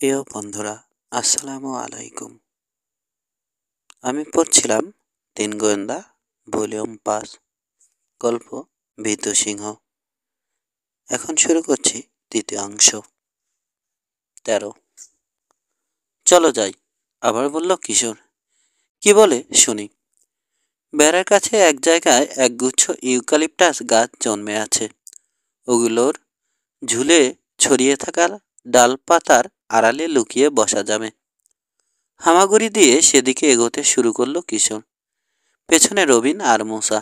প্রিয় বন্ধুরা, আসসালামু আলাইকুম। আমি পড়ছিলাম তিন গোয়েন্দা ভলিউম ৫, গল্প ভীতু সিংহ। এখন শুরু করছি তৃতীয় অংশ। ১৩। চলো যাই, আবার বলল কিশোর। কি বলে শুনি। বেড়ার কাছে এক জায়গায় একগুচ্ছ ইউক্যালিপটাস গাছ জন্মে আছে। ওগুলোর ঝুলে ছড়িয়ে থাকা ডালপাতার আড়ালে লুকিয়ে বসা যাবে। হামাগুড়ি দিয়ে সেদিকে এগোতে শুরু করলো কিশোর। পেছনে রবিন আর মূসা।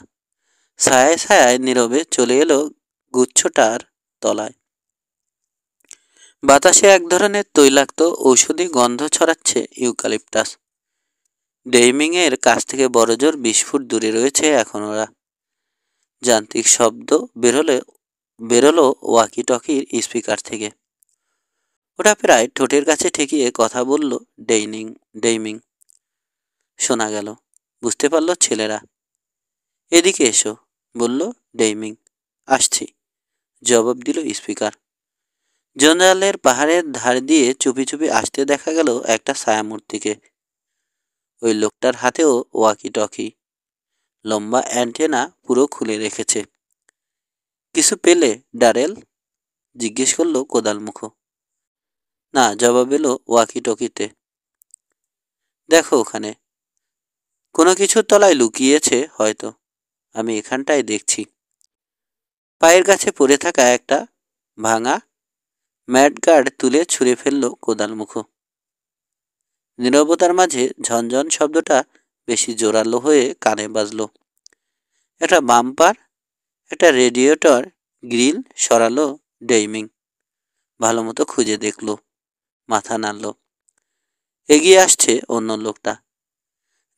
ছায়ায় ছায়ায় নীরবে চলে এলো গুচ্ছটার তলায়। বাতাসে এক ধরনের তৈলাক্ত ঔষধি গন্ধ ছড়াচ্ছে ইউক্যালিপটাস। ডেইমিং এর কাছ থেকে বড়জোর ২০ ফুট দূরে রয়েছে এখন ওরা। যান্ত্রিক শব্দ বেরোলো ওয়াকি টকির স্পিকার থেকে। ওটা প্রায় ঠোঁটের কাছে ঠেকিয়ে কথা বলল ডেইমিং। শোনা গেল, বুঝতে পারল ছেলেরা। এদিকে এসো, বলল ডেইমিং। আসছি, জবাব দিল স্পিকার। জঞ্জালের পাহাড়ের ধার দিয়ে চুপি চুপি আসতে দেখা গেল একটা ছায়ামূর্তিকে। ওই লোকটার হাতেও ওয়াকি টকি, লম্বা অ্যান্টেনা পুরো খুলে রেখেছে। কিছু পেলে ডারেল? জিজ্ঞেস করল কোদালমুখ। না, জবাব এলো ওয়াকি টকিতে। দেখো ওখানে কোনো কিছুর তলায় লুকিয়েছে হয়তো। আমি এখানটায় দেখছি। পায়ের কাছে পড়ে থাকা একটা ভাঙা ম্যাডগার্ড তুলে ছুঁড়ে ফেলল কোদালমুখ। নীরবতার মাঝে ঝনঝন শব্দটা বেশি জোরালো হয়ে কানে বাজল। একটা বাম্পার, একটা রেডিয়েটর গ্রিল সরালো ডেইমিং। ভালো মতো খুঁজে দেখল, মাথা নাড়ল। এগিয়ে আসছে অন্য লোকটা।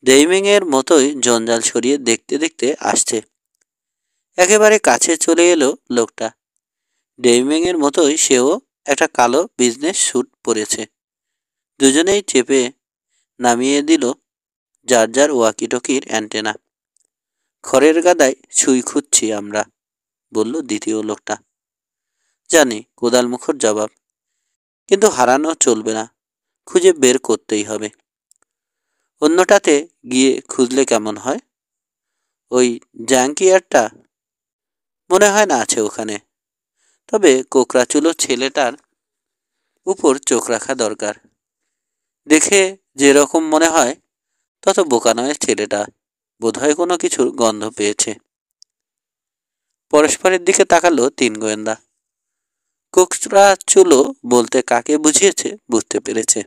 ডেইমিং এর মতোই জঞ্জাল সরিয়ে দেখতে দেখতে আসছে। একেবারে কাছে চলে এলো লোকটা। ডেইমিং এর মতোই সেও একটা কালো বিজনেস স্যুট পরেছে। দুজনেই চেপে নামিয়ে দিল যার যার ওয়াকিটকির অ্যান্টেনা। খড়ের গাদায় সুই খুঁজছি আমরা, বলল দ্বিতীয় লোকটা। জানি, কোদালমুখর জবাব, কিন্তু হারানো চলবে না, খুঁজে বের করতেই হবে। অন্যটাতে গিয়ে খুঁজলে কেমন হয়? ওই জ্যাঙ্কিয়ারটা মনে হয় না আছে ওখানে। তবে কোকড়াচুলো ছেলেটার উপর চোখ রাখা দরকার। দেখে যেরকম মনে হয় তত বোকা নয় ছেলেটা। বোধহয় কোনো কিছুর গন্ধ পেয়েছে। পরস্পরের দিকে তাকালো তিন গোয়েন্দা। কোকড়াচুলো বলতে কাকে বুঝিয়েছে বুঝতে পেরেছে।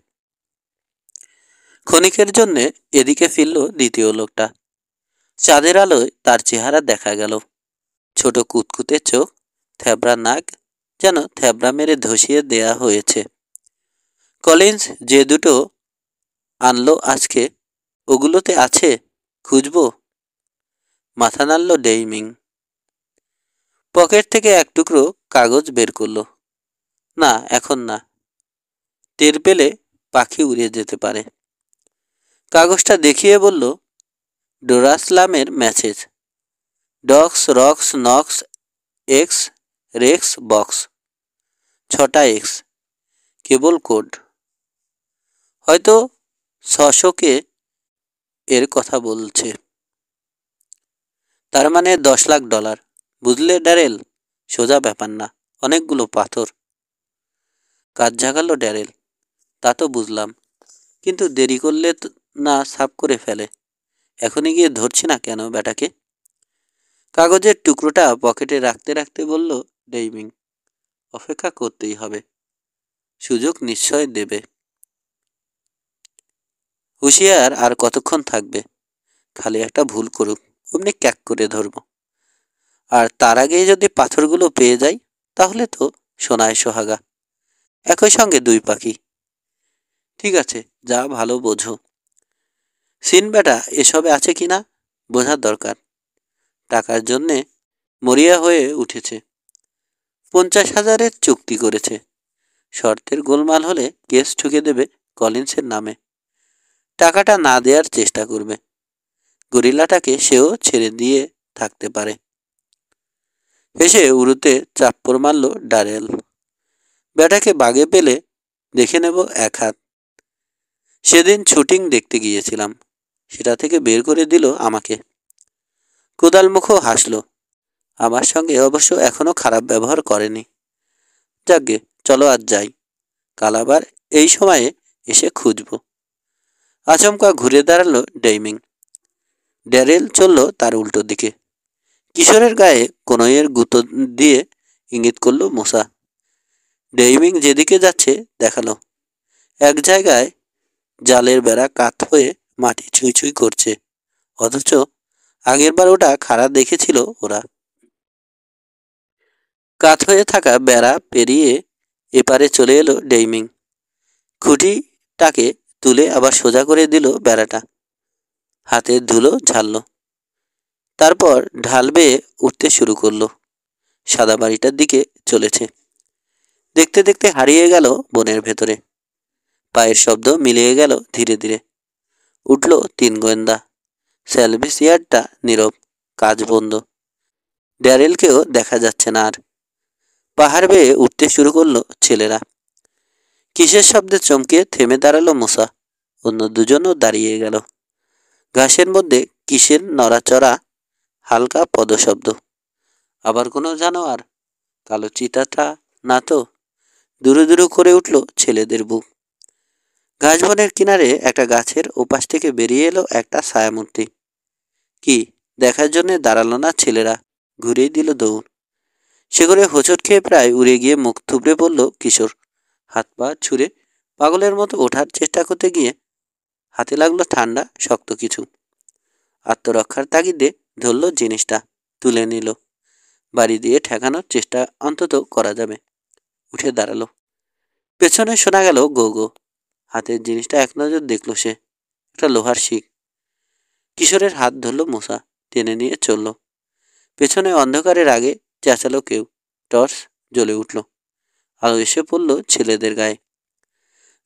ক্ষণিকের জন্যে এদিকে ফিরল দ্বিতীয় লোকটা। চাঁদের আলোয় তার চেহারা দেখা গেল। ছোট কুতকুতে চোখ, থ্যাবড়া নাক, যেন থ্যাবড়া মেরে ধসিয়ে দেয়া হয়েছে। কলিন্স যে দুটো আনলো আজকে, ওগুলোতে আছে? খুঁজবো? মাথা নাড়ল ডেইমিং। পকেট থেকে এক টুকরো কাগজ বের করলো। না, এখন না, টের পেলে পাখি উড়ে যেতে পারে। কাগজটা দেখিয়ে বলল, ডোরাসলামের message. Docs rocks knocks x Rex box, 6টা এক্স, কেবল কোড। হয়তো 600 এর কথা বলছে। তার মানে $10 লাখ। বুঝলে ড্যারেল, সোজা ব্যাপার না, অনেকগুলো পাথর। কাজ জাগালো ড্যারেল। তা তো বুঝলাম, কিন্তু দেরি করলে না সাফ করে ফেলে। এখনই গিয়ে ধরছি না কেন ব্যাটাকে? কাগজের টুকরোটা পকেটে রাখতে রাখতে বলল ডেইমিং, অপেক্ষা করতেই হবে, সুযোগ নিশ্চয় দেবে। হুঁশিয়ার আর কতক্ষণ থাকবে? খালি একটা ভুল করুক, অমনি ক্যাক করে ধরব। আর তার আগেই যদি পাথরগুলো পেয়ে যাই, তাহলে তো সোনায় সোহাগা। একই সঙ্গে দুই পাখি। ঠিক আছে, যা ভালো বোঝো। সিন বেটা এসবে আছে কিনা বোঝার দরকার। টাকার জন্যে মরিয়া হয়ে উঠেছে। 50,000-এর চুক্তি করেছে। শর্তের গোলমাল হলে কেস ঠুকে দেবে কলিন্সের নামে। টাকাটা না দেওয়ার চেষ্টা করবে। গরিলাটাকে সেও ছেড়ে দিয়ে থাকতে পারে। হেসে উড়ুতে চাপ্পড় মারল ডারেল। ব্যাটাকে বাগে পেলে দেখে নেব 1 হাত। সেদিন শুটিং দেখতে গিয়েছিলাম, সেটা থেকে বের করে দিল আমাকে। কোদাল মুখও হাসলো। আমার সঙ্গে অবশ্য এখনো খারাপ ব্যবহার করেনি। যাকগে, চলো আজ যাই, কাল আবার এই সময়ে এসে খুঁজব। আচমকা ঘুরে দাঁড়ালো ডেইমিং। ড্যারেল চলল তার উল্টো দিকে। কিশোরের গায়ে কনইয়ের গুঁতো দিয়ে ইঙ্গিত করল মূসা। ডেইমিং যেদিকে যাচ্ছে দেখালো। এক জায়গায় জালের বেড়া কাত হয়ে মাটি ছুঁই ছুঁই করছে, অথচ আগেরবার ওটা খাড়া দেখেছিল ওরা। কাত হয়ে থাকা বেড়া পেরিয়ে এপারে চলে এলো ডেইমিং। খুঁটিটাকে তুলে আবার সোজা করে দিল বেড়াটা। হাতের ধুলো ঝাড়ল, তারপর ঢাল বেয়ে উঠতে শুরু করলো। সাদা বাড়িটার দিকে চলেছে। দেখতে দেখতে হারিয়ে গেল বনের ভেতরে। পায়ের শব্দ মিলিয়ে গেল ধীরে ধীরে। উঠল 3 গোয়েন্দা। স্যালভেসিয়ারটা নীরব, কাজ বন্ধ। ড্যারেলকেও দেখা যাচ্ছে না আর। পাহাড় বেয়ে উঠতে শুরু করলো ছেলেরা। কিসের শব্দে চমকে থেমে দাঁড়ালো মূসা। অন্য দুজনও দাঁড়িয়ে গেল। ঘাসের মধ্যে কিসের নড়াচড়া, হালকা পদশব্দ। আবার কোনো জানোয়ার? কালো চিতাটা না তো? দুরু দুরু করে উঠল ছেলেদের বুক। ঘাসবনের কিনারে একটা গাছের ওপাশ থেকে বেরিয়ে এলো একটা ছায়ামূর্তি। কি দেখার জন্য দাঁড়ালো না ছেলেরা, ঘুরেই দিল দৌড়। সে করে হোঁচট খেয়ে প্রায় উড়ে গিয়ে মুখ থুবড়ে পড়ল কিশোর। হাত পা ছুঁড়ে পাগলের মতো ওঠার চেষ্টা করতে গিয়ে হাতে লাগলো ঠান্ডা শক্ত কিছু। আত্মরক্ষার তাগিদে ধরল জিনিসটা, তুলে নিল। বাড়ি দিয়ে ঠেকানোর চেষ্টা অন্তত করা যাবে। উঠে দাঁড়ালো। পেছনে শোনা গেল গো গো। হাতের জিনিসটা এক নজর দেখল সে, একটা লোহার শিক। কিশোরের হাত ধরল মূসা, টেনে নিয়ে চলল। পেছনে অন্ধকারের আগে চেঁচালো কেউ। টর্চ জ্বলে উঠল। আলো এসে পড়ল ছেলেদের গায়ে।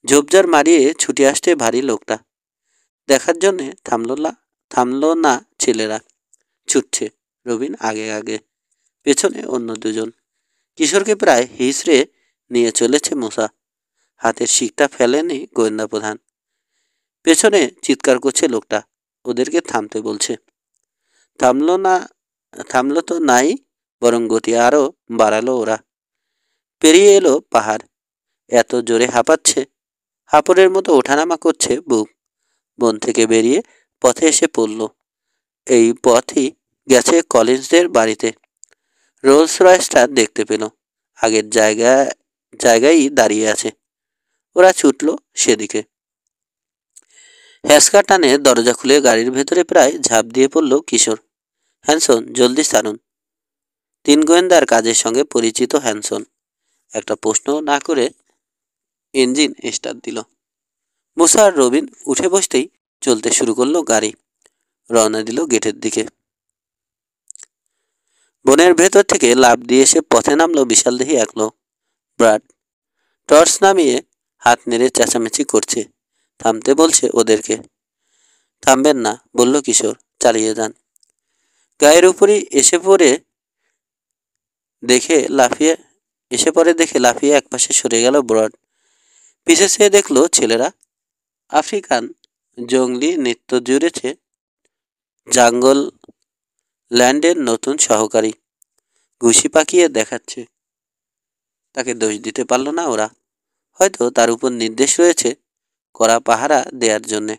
ঝোপঝাড় মারিয়ে ছুটে আসতে ভারী লোকটা। দেখার জন্যে থামলো না ছেলেরা। ছুটছে রবিন আগে আগে, পেছনে অন্য দুজন। কিশোরকে প্রায় হিসড়ে নিয়ে চলেছে মূসা। হাতের শিকটা ফেলেনি গোয়েন্দা প্রধান। পেছনে চিৎকার করছে লোকটা, ওদেরকে থামতে বলছে। থামলো তো নাই, বরং গতি আরো বাড়ালো ওরা। পেরিয়ে এলো পাহাড়। এত জোরে হাঁপাচ্ছে, হাঁপড়ের মতো ওঠানামা করছে বুক। বন থেকে বেরিয়ে পথে এসে পড়ল। এই পথই গেছে কলিন্সদের বাড়িতে। রোলস রয়েসটা দেখতে পেল। আগের জায়গায় দাঁড়িয়ে আছে। ওরা ছুটল সেদিকে। হ্যাঁচকা টানে দরজা খুলে গাড়ির ভেতরে প্রায় ঝাঁপ দিয়ে পড়ল কিশোর। হ্যানসন, জলদি ছাড়ুন। 3 গোয়েন্দার কাজের সঙ্গে পরিচিত হ্যানসন একটা প্রশ্ন না করে ইঞ্জিন স্টার্ট দিল। মূসা আর রবিন উঠে বসতেই চলতে শুরু করলো গাড়ি। রওনা দিল গেটের দিকে। বনের ভেতর থেকে লাফ দিয়ে এসে পথে নামলো বিশালদেহী এক লোক, ব্রাড। টর্চ নামিয়ে হাত নেড়ে চেঁচামেচি করছে, থামতে বলছে ওদেরকে। থামবেন না, বলল কিশোর, চালিয়ে যান। গায়ের উপরই এসে পড়ে দেখে লাফিয়ে একপাশে সরে গেল ব্রড। পিছে চেয়ে দেখলো ছেলেরা। আফ্রিকান জঙ্গলি নৃত্য জুড়েছে জাঙ্গল ল্যান্ডের নতুন সহকারী। ঘুষি পাকিয়ে দেখাচ্ছে। তাকে দোষ দিতে পারল না ওরা। হয়তো তার উপর নির্দেশ রয়েছে কড়া পাহারা দেওয়ার জন্যে।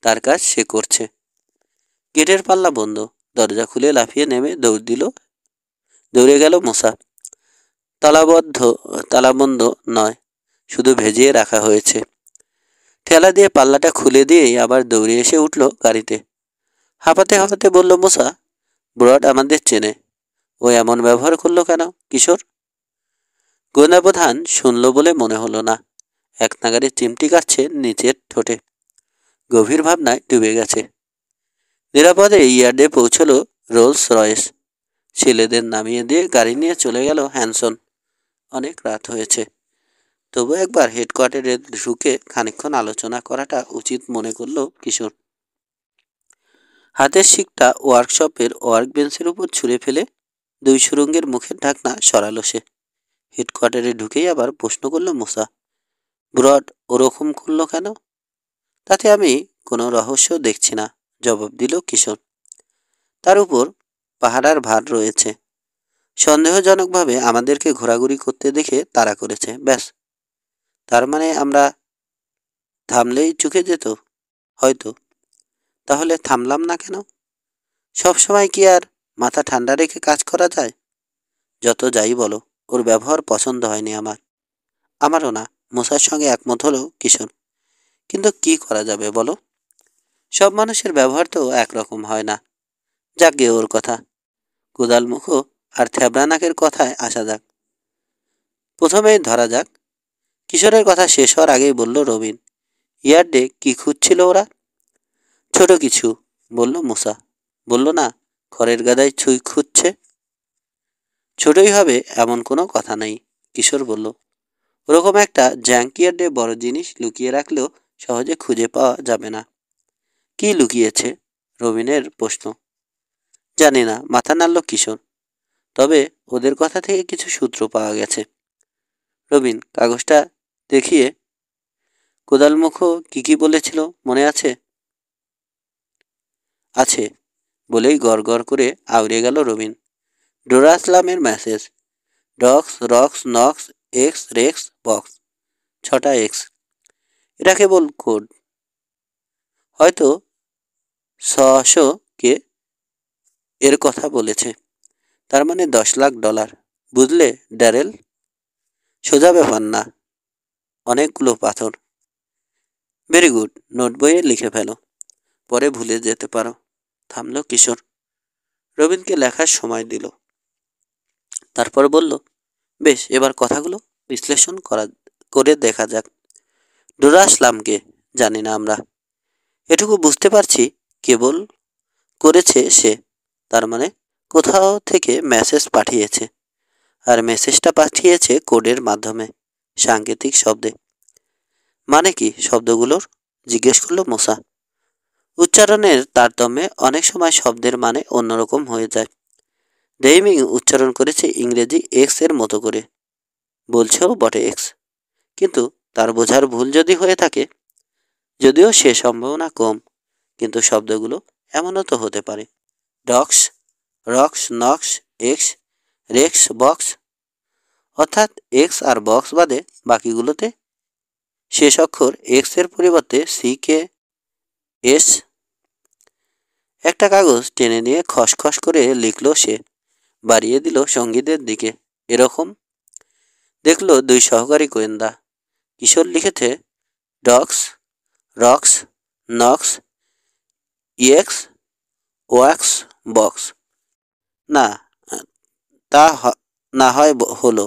তার কাজ সে করছে। গেটের পাল্লা বন্ধ। দরজা খুলে লাফিয়ে নেমে দৌড়ে গেল মূসা। তালাবন্ধ নয়, শুধু ভেজিয়ে রাখা হয়েছে। ঠেলা দিয়ে পাল্লাটা খুলে দিয়েই আবার দৌড়ে এসে উঠল গাড়িতে। হাঁপাতে হাঁপাতে বলল মূসা, ব্রড আমাদের চেনে, ও এমন ব্যবহার করলো কেন কিশোর? গোয়েন্দা প্রধান শুনল বলে মনে হলো না। এক নাগারে চিমটি কাটছে নিচের ঠোঁটে। গভীর ভাবনায় ডুবে গেছে। নিরাপদে ইয়ার্ডে পৌঁছল রোলস রয়েস। ছেলেদের নামিয়ে দিয়ে গাড়ি নিয়ে চলে গেল হ্যানসন। অনেক রাত হয়েছে, তবু একবার হেডকোয়ার্টারে ঢুকে খানিকক্ষণ আলোচনা করাটা উচিত মনে করল কিশোর। হাতের শিকটা ওয়ার্কশপের ওয়ার্ক বেঞ্চের উপর ছুঁড়ে ফেলে 2 সুরঙ্গের মুখের ঢাকনা সরালো সে। হেডকোয়ার্টারে ঢুকেই আবার প্রশ্ন করল মূসা, ব্রড ওরকম করল কেন? তাতে আমি কোনো রহস্য দেখছি না, জবাব দিল কিশোর। তার উপর পাহারার ভার রয়েছে। সন্দেহজনকভাবে আমাদেরকে ঘোরাঘুরি করতে দেখে তাড়া করেছে, ব্যাস। তার মানে আমরা থামলেই চুকে যেত হয়তো। তাহলে থামলাম না কেন? সব সময় কি আর মাথা ঠান্ডা রেখে কাজ করা যায়? যত যাই বলো, ওর ব্যবহার পছন্দ হয়নি আমার। আমারও না। মুসার সঙ্গে একমত হলো কিশোর। কিন্তু কি করা যাবে বলো? সব মানুষের ব্যবহার তো একরকম হয় না। যাকগে ওর কথা। কোদাল মুখো আর থ্যাবড়া নাকের কথায় আসা যাক। প্রথমেই ধরা যাক। কিশোরের কথা শেষ হওয়ার আগেই বলল রবিন, ইয়ার্ডে কি খুঁজছিল ওরা? ছোট কিছু, বলল মুসা। বলল না, খড়ের গাদায় ছুঁই খুঁজছে। ছোটই হবে এমন কোনো কথা নেই, কিশোর বলল। ওরকম একটা জ্যাঙ্কিয়ার্ডে বড় জিনিস লুকিয়ে রাখলেও সহজে খুঁজে পাওয়া যাবে না। কি লুকিয়েছে? রবিনের প্রশ্ন। জানি না, মাথা নাড়ল কিশোর। তবে ওদের কথা থেকে কিছু সূত্র পাওয়া গেছে। রবিন কাগজটা দেখিয়ে কোদালমুখো কি বলেছিল মনে আছে? আছে বলেই গড় গড় করে আউড়ে গেল রবিন। ডোরাসলামের message. Docs rocks knocks x Rex box. 6টা এক্স। এটা কেবল কোড। হয়তো 600 কে এর কথা বলেছে। তার মানে $10 লাখ। বুঝলে ড্যারেল? সোজা ব্যাপার না, অনেকগুলো পাথর। ভেরি গুড, নোট বইয়ে লিখে ফেলো, পরে ভুলে যেতে পারো। থামল কিশোর। রবিনকে লেখার সময় দিল। তারপর বলল, বেশ, এবার কথাগুলো বিশ্লেষণ করে দেখা যাক। ডোরাসলামকে জানি না আমরা। এটুকু বুঝতে পারছি, কেবল করেছে সে। তার মানে কোথাও থেকে মেসেজ পাঠিয়েছে। আর মেসেজটা পাঠিয়েছে কোডের মাধ্যমে, সাংকেতিক শব্দে। মানে কি শব্দগুলোর? জিজ্ঞেস করল মুসা। উচ্চারণের তারতম্যে অনেক সময় শব্দের মানে অন্যরকম হয়ে যায়। ডেইমিং উচ্চারণ করেছে ইংরেজি এক্স এর মতো করে। বলছেও বটে এক্স, কিন্তু তার বোঝার ভুল যদি হয়ে থাকে, যদিও সে সম্ভাবনা কম, কিন্তু শব্দগুলো এমনও তো হতে পারে। Docks, rocks, knocks, x, Rex, box. অর্থাৎ এক্স আর বক্স বাদে বাকিগুলোতে শেষ অক্ষর এক্স এর পরিবর্তে সি কে এস। একটা কাগজ টেনে নিয়ে খসখস করে লিখল সে, বাড়িয়ে দিল সঙ্গীতের দিকে। এরকম দেখল 2 সহকারী গোয়েন্দা। কিশোর লিখেছে docks, rocks, knocks, ex, wax, box. না, তা না হয় হলো,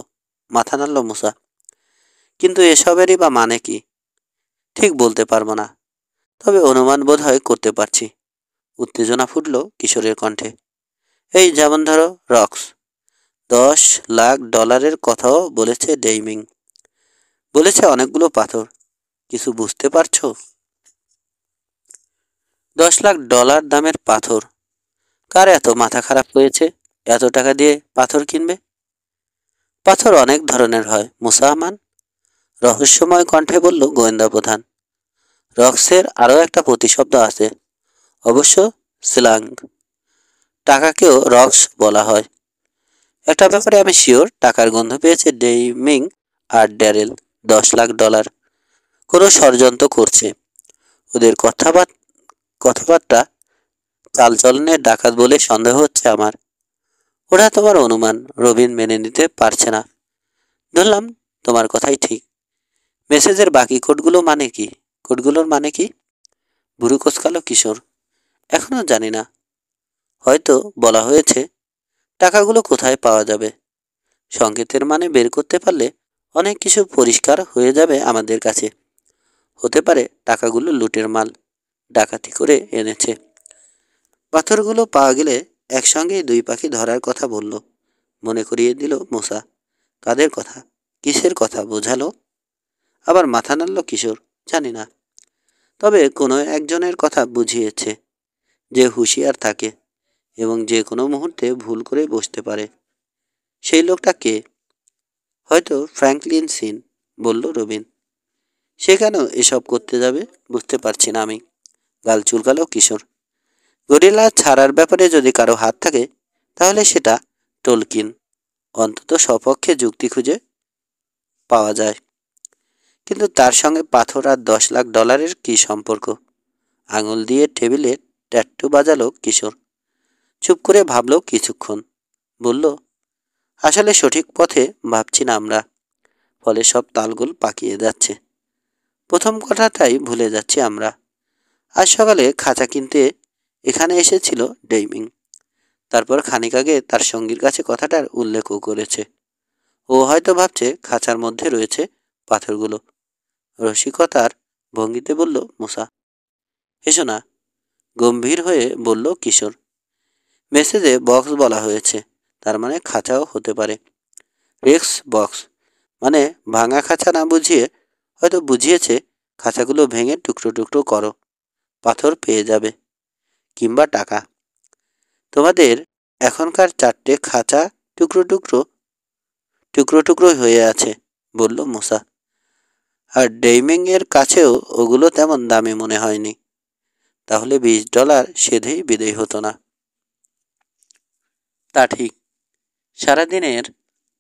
মাথা নাড়ল মুসা। কিন্তু এসবেরই বা মানে কি? ঠিক বলতে পারবো না, তবে অনুমান বোধ হয় করতে পারছি। উত্তেজনা ফুটল কিশোরের কণ্ঠে। এই যেমন ধরো রক্স, $10 লাখ কথাও বলেছে ডেইমিং। বলেছে অনেকগুলো পাথর। কিছু বুঝতে পারছো? $10 লাখ দামের পাথর। কার এত মাথা খারাপ হয়েছে এত টাকা দিয়ে পাথর কিনবে? পাথর অনেক ধরনের হয় মুসা আমান, রহস্যময় কণ্ঠে বলল গোয়েন্দা প্রধান। রক্সের আরও একটা প্রতিশব্দ আছে, অবশ্য স্ল্যাং। টাকাকেও রক্স বলা হয়। একটা ব্যাপারে আমি শিওর, টাকার গন্ধ পেয়েছে ডেইমিং আর ড্যারেল। $10 লাখ। কোনো ষড়যন্ত্র করছে। ওদের কথাবার্তা চালচলনে ডাকাত বলে সন্দেহ হচ্ছে আমার। ওরা তোমার অনুমান রবিন মেনে নিতে পারছে না। ধরলাম তোমার কথাই ঠিক। মেসেজের বাকি কোডগুলোর মানে কি? ভুরু কোচকালো কিশোর। এখনো জানি না। হয়তো বলা হয়েছে টাকাগুলো কোথায় পাওয়া যাবে। সংকেতের মানে বের করতে পারলে অনেক কিছু পরিষ্কার হয়ে যাবে আমাদের কাছে। হতে পারে টাকাগুলো লুটের মাল, ডাকাতি করে এনেছে। পাথরগুলো পাওয়া গেলে একসঙ্গেই 2 পাখি ধরার কথা বলল, মনে করিয়ে দিল মুসা। কাদের কথা, কিসের কথা বোঝালো? আবার মাথা নাড়ল কিশোর। জানি না, তবে কোনো একজনের কথা বুঝিয়েছে, যে হুঁশিয়ার থাকে এবং যে কোনো মুহূর্তে ভুল করে বসতে পারে। সেই লোকটা কে? হয়তো ফ্র্যাঙ্কলিন সিন, বলল রবিন। সে কেন এসব করতে যাবে বুঝতে পারছি না আমি। গাল চুলকালো কিশোর। গরিলা ছাড়ার ব্যাপারে যদি কারো হাত থাকে তাহলে সেটা টোলকিন। অন্তত সপক্ষে যুক্তি খুঁজে পাওয়া যায়। কিন্তু তার সঙ্গে পাথর আর $10 লাখ কী সম্পর্ক? আঙুল দিয়ে টেবিলে ট্যাটু বাজালো কিশোর। চুপ করে ভাবল কিছুক্ষণ। বলল, আসলে সঠিক পথে ভাবছি না আমরা, ফলে সব তালগোল পাকিয়ে যাচ্ছে। প্রথম কথাটাই ভুলে যাচ্ছি আমরা। আজ সকালে খাঁচা কিনতে এখানে এসেছিল ডেইমিং। তারপর খানিক আগে তার সঙ্গীর কাছে কথাটার উল্লেখও করেছে। ও হয়তো ভাবছে খাঁচার মধ্যে রয়েছে পাথরগুলো। রসিকতার ভঙ্গিতে বলল মুসা। এসো না, গম্ভীর হয়ে বলল কিশোর। মেসেজে বক্স বলা হয়েছে, তার মানে খাঁচাও হতে পারে। রেক্স বক্স মানে ভাঙা খাঁচা না বুঝিয়ে হয়তো বুঝিয়েছে খাঁচাগুলো ভেঙে টুকরো টুকরো করো, পাথর পেয়ে যাবে, কিংবা টাকা। তোমাদের এখনকার 4টে খাঁচা টুকরো টুকরো টুকরো টুকরো হয়ে আছে, বলল মুসা। আর ডেইমিং এর কাছেও ওগুলো তেমন দামি মনে হয়নি। তাহলে $20 সেধেই বিদেয় হতো না। তা ঠিক। সারাদিনের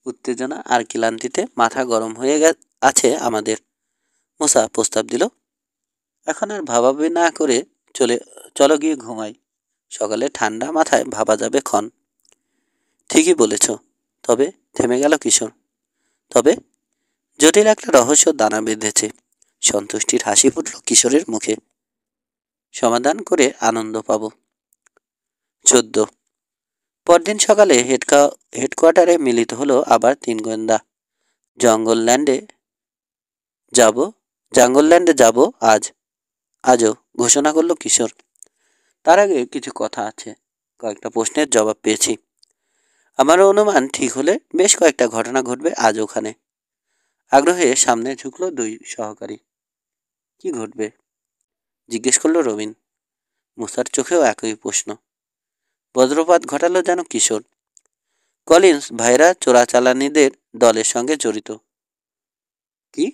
উত্তেজনা আর ক্লান্তিতে মাথা গরম হয়ে আছে আমাদের। মুসা প্রস্তাব দিল, এখন আর ভাবাভাবি না করে চলো গিয়ে ঘুমাই। সকালে ঠান্ডা মাথায় ভাবা যাবে ক্ষণ। ঠিকই বলেছ। তবে থেমে গেল কিশোর। তবে জটিল একটা রহস্য দানা বেঁধেছে। সন্তুষ্টির হাসি ফুটল কিশোরের মুখে। সমাধান করে আনন্দ পাব। 14। পরদিন সকালে হেডকোয়ার্টারে মিলিত হলো আবার 3 গোয়েন্দা। জঙ্গলল্যান্ডে যাব আজও, ঘোষণা করলো কিশোর। তার আগে কিছু কথা আছে। কয়েকটা প্রশ্নের জবাব পেয়েছি। আমার অনুমান ঠিক হলে বেশ কয়েকটা ঘটনা ঘটবে আজ ওখানে। আগ্রহে সামনে ঝুঁকলো 2 সহকারী। কি ঘটবে? জিজ্ঞেস করলো রবিন। মুসার চোখেও একই প্রশ্ন। বজ্রপাত ঘটালো যেন কিশোর। কলিন্স ভাইরা চোরাচালানিদের দলের সঙ্গে জড়িত। কি?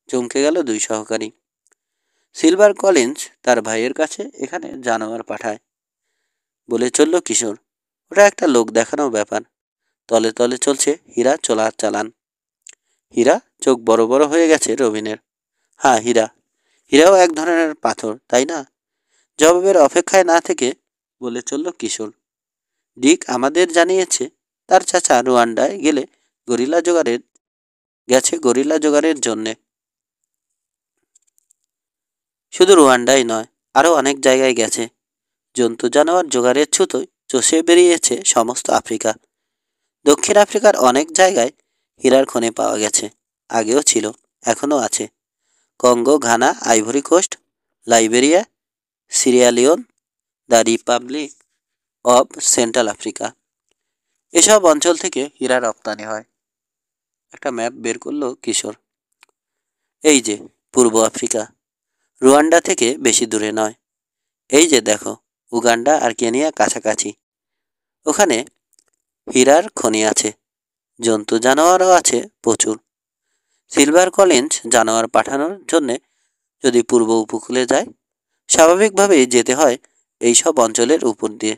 চমকে গেল 2 সহকারী। সিলভার কলিন্স তার ভাইয়ের কাছে এখানে জানোয়ার পাঠায়, বলে চলল কিশোর। ওটা একটা লোক দেখানো ব্যাপার। তলে তলে চলছে হীরা চোরাচালান। হীরা? চোখ বড় বড় হয়ে গেছে রবিনের। হ্যাঁ, হীরাও এক ধরনের পাথর, তাই না? জবাবের অপেক্ষায় না থেকে বলে চলল কিশোর। ডিক আমাদের জানিয়েছে তার চাচা রুয়ান্ডায় গেছে গরিলা জোগাড়ের জন্যে। শুধু রুয়ান্ডাই নয়, আরও অনেক জায়গায় গেছে। জন্তু জানোয়ার জোগাড়ের ছুতোয় চষে বেরিয়েছে সমস্ত আফ্রিকা। দক্ষিণ আফ্রিকার অনেক জায়গায় হীরার খনি পাওয়া গেছে। আগেও ছিল, এখনও আছে। Congo, Ghana, Ivory Coast, Liberia, Sierra Leone, the Republic of Central Africa, এসব অঞ্চল থেকে হীরা রপ্তানি হয়। একটা ম্যাপ বের করলো কিশোর। এই যে পূর্ব আফ্রিকা, রুয়ান্ডা থেকে বেশি দূরে নয়। এই যে দেখো, উগান্ডা আর কেনিয়া কাছাকাছি। ওখানে হীরার খনি আছে। জন্তু জানোয়ারও আছে প্রচুর। সিলভার কলিন্স জানোয়ার পাঠানোর জন্যে যদি পূর্ব উপকূলে যায়, স্বাভাবিকভাবেই যেতে হয় এই সব অঞ্চলের উপর দিয়ে।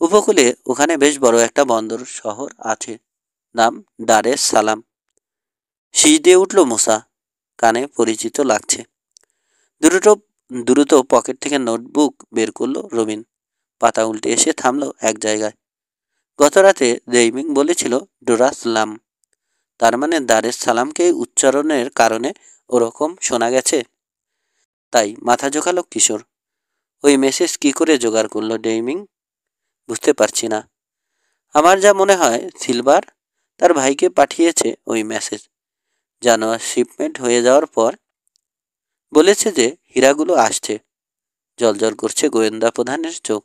উপকূলে ওখানে বেশ বড় একটা বন্দর শহর আছে, নাম দারে সালাম। শীষ দিয়ে উঠল মুসা। কানে পরিচিত লাগছে। দ্রুত দ্রুত পকেট থেকে নোটবুক বের করলো রবিন। পাতা উল্টে এসে থামলো এক জায়গায়। গত রাতে ডেইমিং বলেছিল ডোরাসলাম। তার মানে দারেস সালামকে উচ্চারণের কারণে ওরকম শোনা গেছে। তাই মাথা ঝোঁকালো কিশোর। ওই মেসেজ কি করে জোগাড় করলো ডেইমিং? বুঝতে পারছি না। আমার যা মনে হয় সিলভার তার ভাইকে পাঠিয়েছে ওই মেসেজ। জানোয়ার শিপমেন্ট হয়ে যাওয়ার পর বলেছে যে হীরাগুলো আসছে। জলজল করছে গোয়েন্দা প্রধানের চোখ।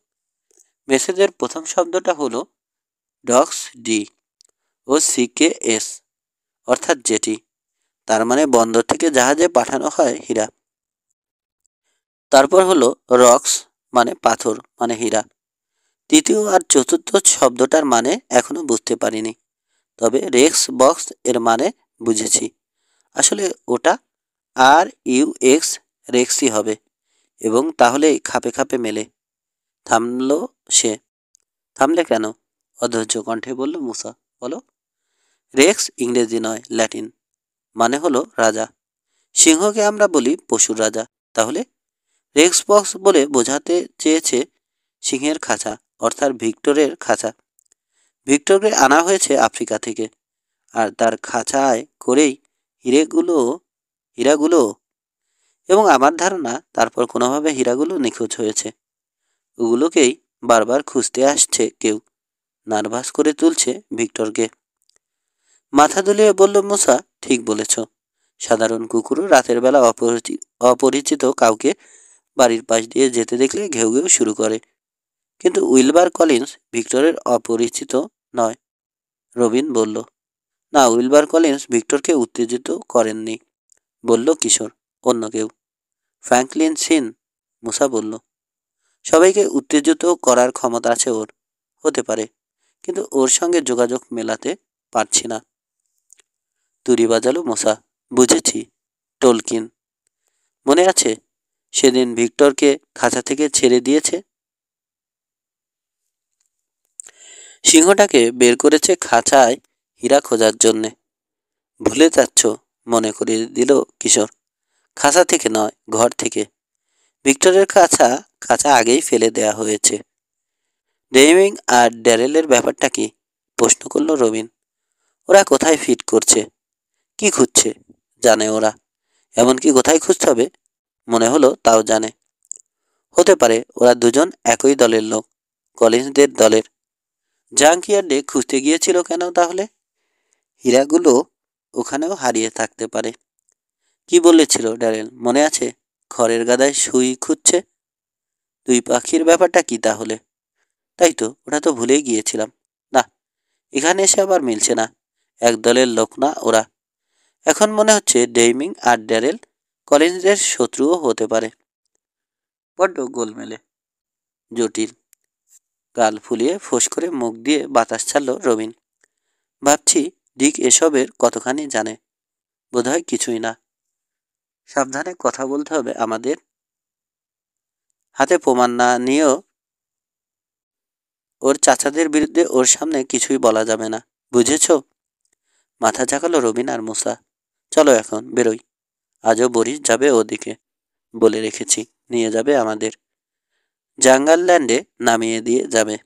মেসেজের প্রথম শব্দটা হলো ডক্স ডি ও CKS, অর্থাৎ জেটি। তার মানে বন্দর থেকে জাহাজে পাঠানো হয় হীরা। তারপর হলো রক্স, মানে পাথর, মানে হীরা। তৃতীয় আর চতুর্থ শব্দটার মানে এখনো বুঝতে পারিনি। তবে রেক্স বক্স এর মানে বুঝেছি। আসলে ওটা আর ইউ এক্স রেক্সই হবে এবং তাহলেই খাপে খাপে মেলে। থামল সে। থামলে কেন? অধৈর্য কণ্ঠে বলল মুসা। বলো। রেক্স ইংরেজি নয়, ল্যাটিন, মানে হলো রাজা। সিংহকে আমরা বলি পশুর রাজা। তাহলে? রেক্স বক্স বলে বোঝাতে চেয়েছে সিংহের খাঁচা, অর্থাৎ ভিক্টরের খাঁচা। ভিক্টরকে আনা হয়েছে আফ্রিকা থেকে, আর তার খাঁচায় করেই হীরাগুলো এবং আমার ধারণা তারপর কোনোভাবে হীরাগুলো নিখোঁজ হয়েছে। ওগুলোকেই বারবার খুঁজতে আসছে কেউ। নার্ভাস করে তুলছে ভিক্টরকে। মাথা দুলিয়ে বলল মুসা, ঠিক বলেছ। সাধারণ কুকুরও রাতের বেলা অপরিচিত কাউকে বাড়ির পাশ দিয়ে যেতে দেখলে ঘেউ ঘেউ শুরু করে। কিন্তু উইলবার কলিন্স ভিক্টরের অপরিচিত নয়, রবিন বলল। না, উইলবার কলিন্স ভিক্টরকে উত্তেজিত করেননি, বলল কিশোর। অন্য কেউ। ফ্র্যাঙ্কলিন সিন, মুসা বলল। সবাইকে উত্তেজিত করার ক্ষমতা আছে ওর। হতে পারে, কিন্তু ওর সঙ্গে যোগাযোগ মেলাতে পারছি না। তুড়ি বাজালো মুসা। বুঝেছি, টোলকিন। মনে আছে সেদিন ভিক্টরকে খাঁচা থেকে ছেড়ে দিয়েছে? সিংহটাকে বের করেছে খাঁচায় হীরা খোঁজার জন্যে। ভুলে যাচ্ছ, মনে করিয়ে দিল কিশোর। খাঁচা থেকে নয়, ঘর থেকে। ভিক্টরের খাঁচা আগেই ফেলে দেয়া হয়েছে। ডেমিং আর ড্যারেলের ব্যাপারটা কি? প্রশ্ন করল রবিন। ওরা কোথায় ফিট করছে? কি খুঁজছে? জানে ওরা। এমনকি কোথায় খুঁজতে হবে মনে হলো তাও জানে। হতে পারে ওরা দুজন একই দলের লোক, কলিন্সদের দলের। জাঙ্কিয়ার্ডে খুঁজতে গিয়েছিল কেন তাহলে? হীরাগুলো ওখানেও হারিয়ে থাকতে পারে। কি বলেছিল ড্যারেল, মনে আছে? খড়ের গাদায় সুই খুঁজছে। দুই পাখির ব্যাপারটা কি তাহলে? তাই তো, ওটা তো ভুলেই গিয়েছিলাম। না, এখানে এসে আবার মিলছে না। এক দলের লোক না ওরা। এখন মনে হচ্ছে ডেইমিং আর ড্যারেল কলিন্সদের শত্রুও হতে পারে। বড্ড গোলমেলে, জটিল। গাল ফুলিয়ে ফোঁস করে মুখ দিয়ে বাতাস ছাড়ল রবিন। ভাবছি ডিক এসবের কতখানি জানে। বোধহয় কিছুই না। সাবধানে কথা বলতে হবে আমাদের। হাতে প্রমাণ না নিয়েও ওর চাচাদের বিরুদ্ধে ওর সামনে কিছুই বলা যাবে না, বুঝেছ? মাথা ঝাঁকালো রবিন আর মুসা। চলো এখন বেরোই। আজও বরিস যাবে ওদিকে, বলে রেখেছি। নিয়ে যাবে আমাদের। জাঙ্গালল্যান্ডে নামিয়ে দিয়ে যাবে।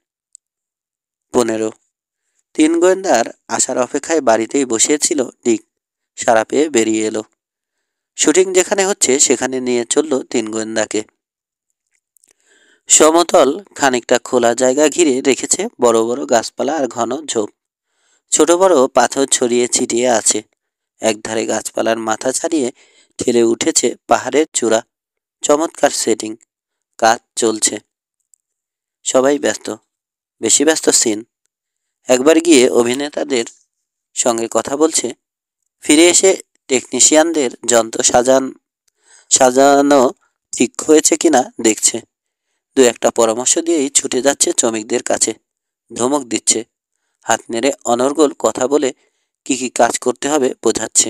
15। 3 গোয়েন্দার আসার অপেক্ষায় বাড়িতেই বসিয়েছিল ডিক। সারা পেয়ে বেরিয়ে এলো। শুটিং যেখানে হচ্ছে সেখানে নিয়ে চলল 3 গোয়েন্দাকে। সমতল খানিকটা খোলা জায়গা ঘিরে রেখেছে বড় বড় গাছপালা আর ঘন ঝোপ। ছোট বড় পাথর ছড়িয়ে ছিটিয়ে আছে। একধারে গাছপালার মাথা ছাড়িয়ে ঠেলে উঠেছে পাহাড়ের চূড়া। চমৎকার সেটিং। কাজ চলছে। সবাই ব্যস্ত। বেশি ব্যস্ত সিন। একবার গিয়ে অভিনেতাদের সঙ্গে কথা বলছে। ফিরে এসে টেকনিশিয়ানদের যন্ত্র সাজানো ঠিক হয়েছে কিনা দেখছে। দু একটা পরামর্শ দিয়েই ছুটে যাচ্ছে শ্রমিকদের কাছে। ধমক দিচ্ছে। হাত নেড়ে অনর্গল কথা বলে কি কি কাজ করতে হবে বোঝাচ্ছে।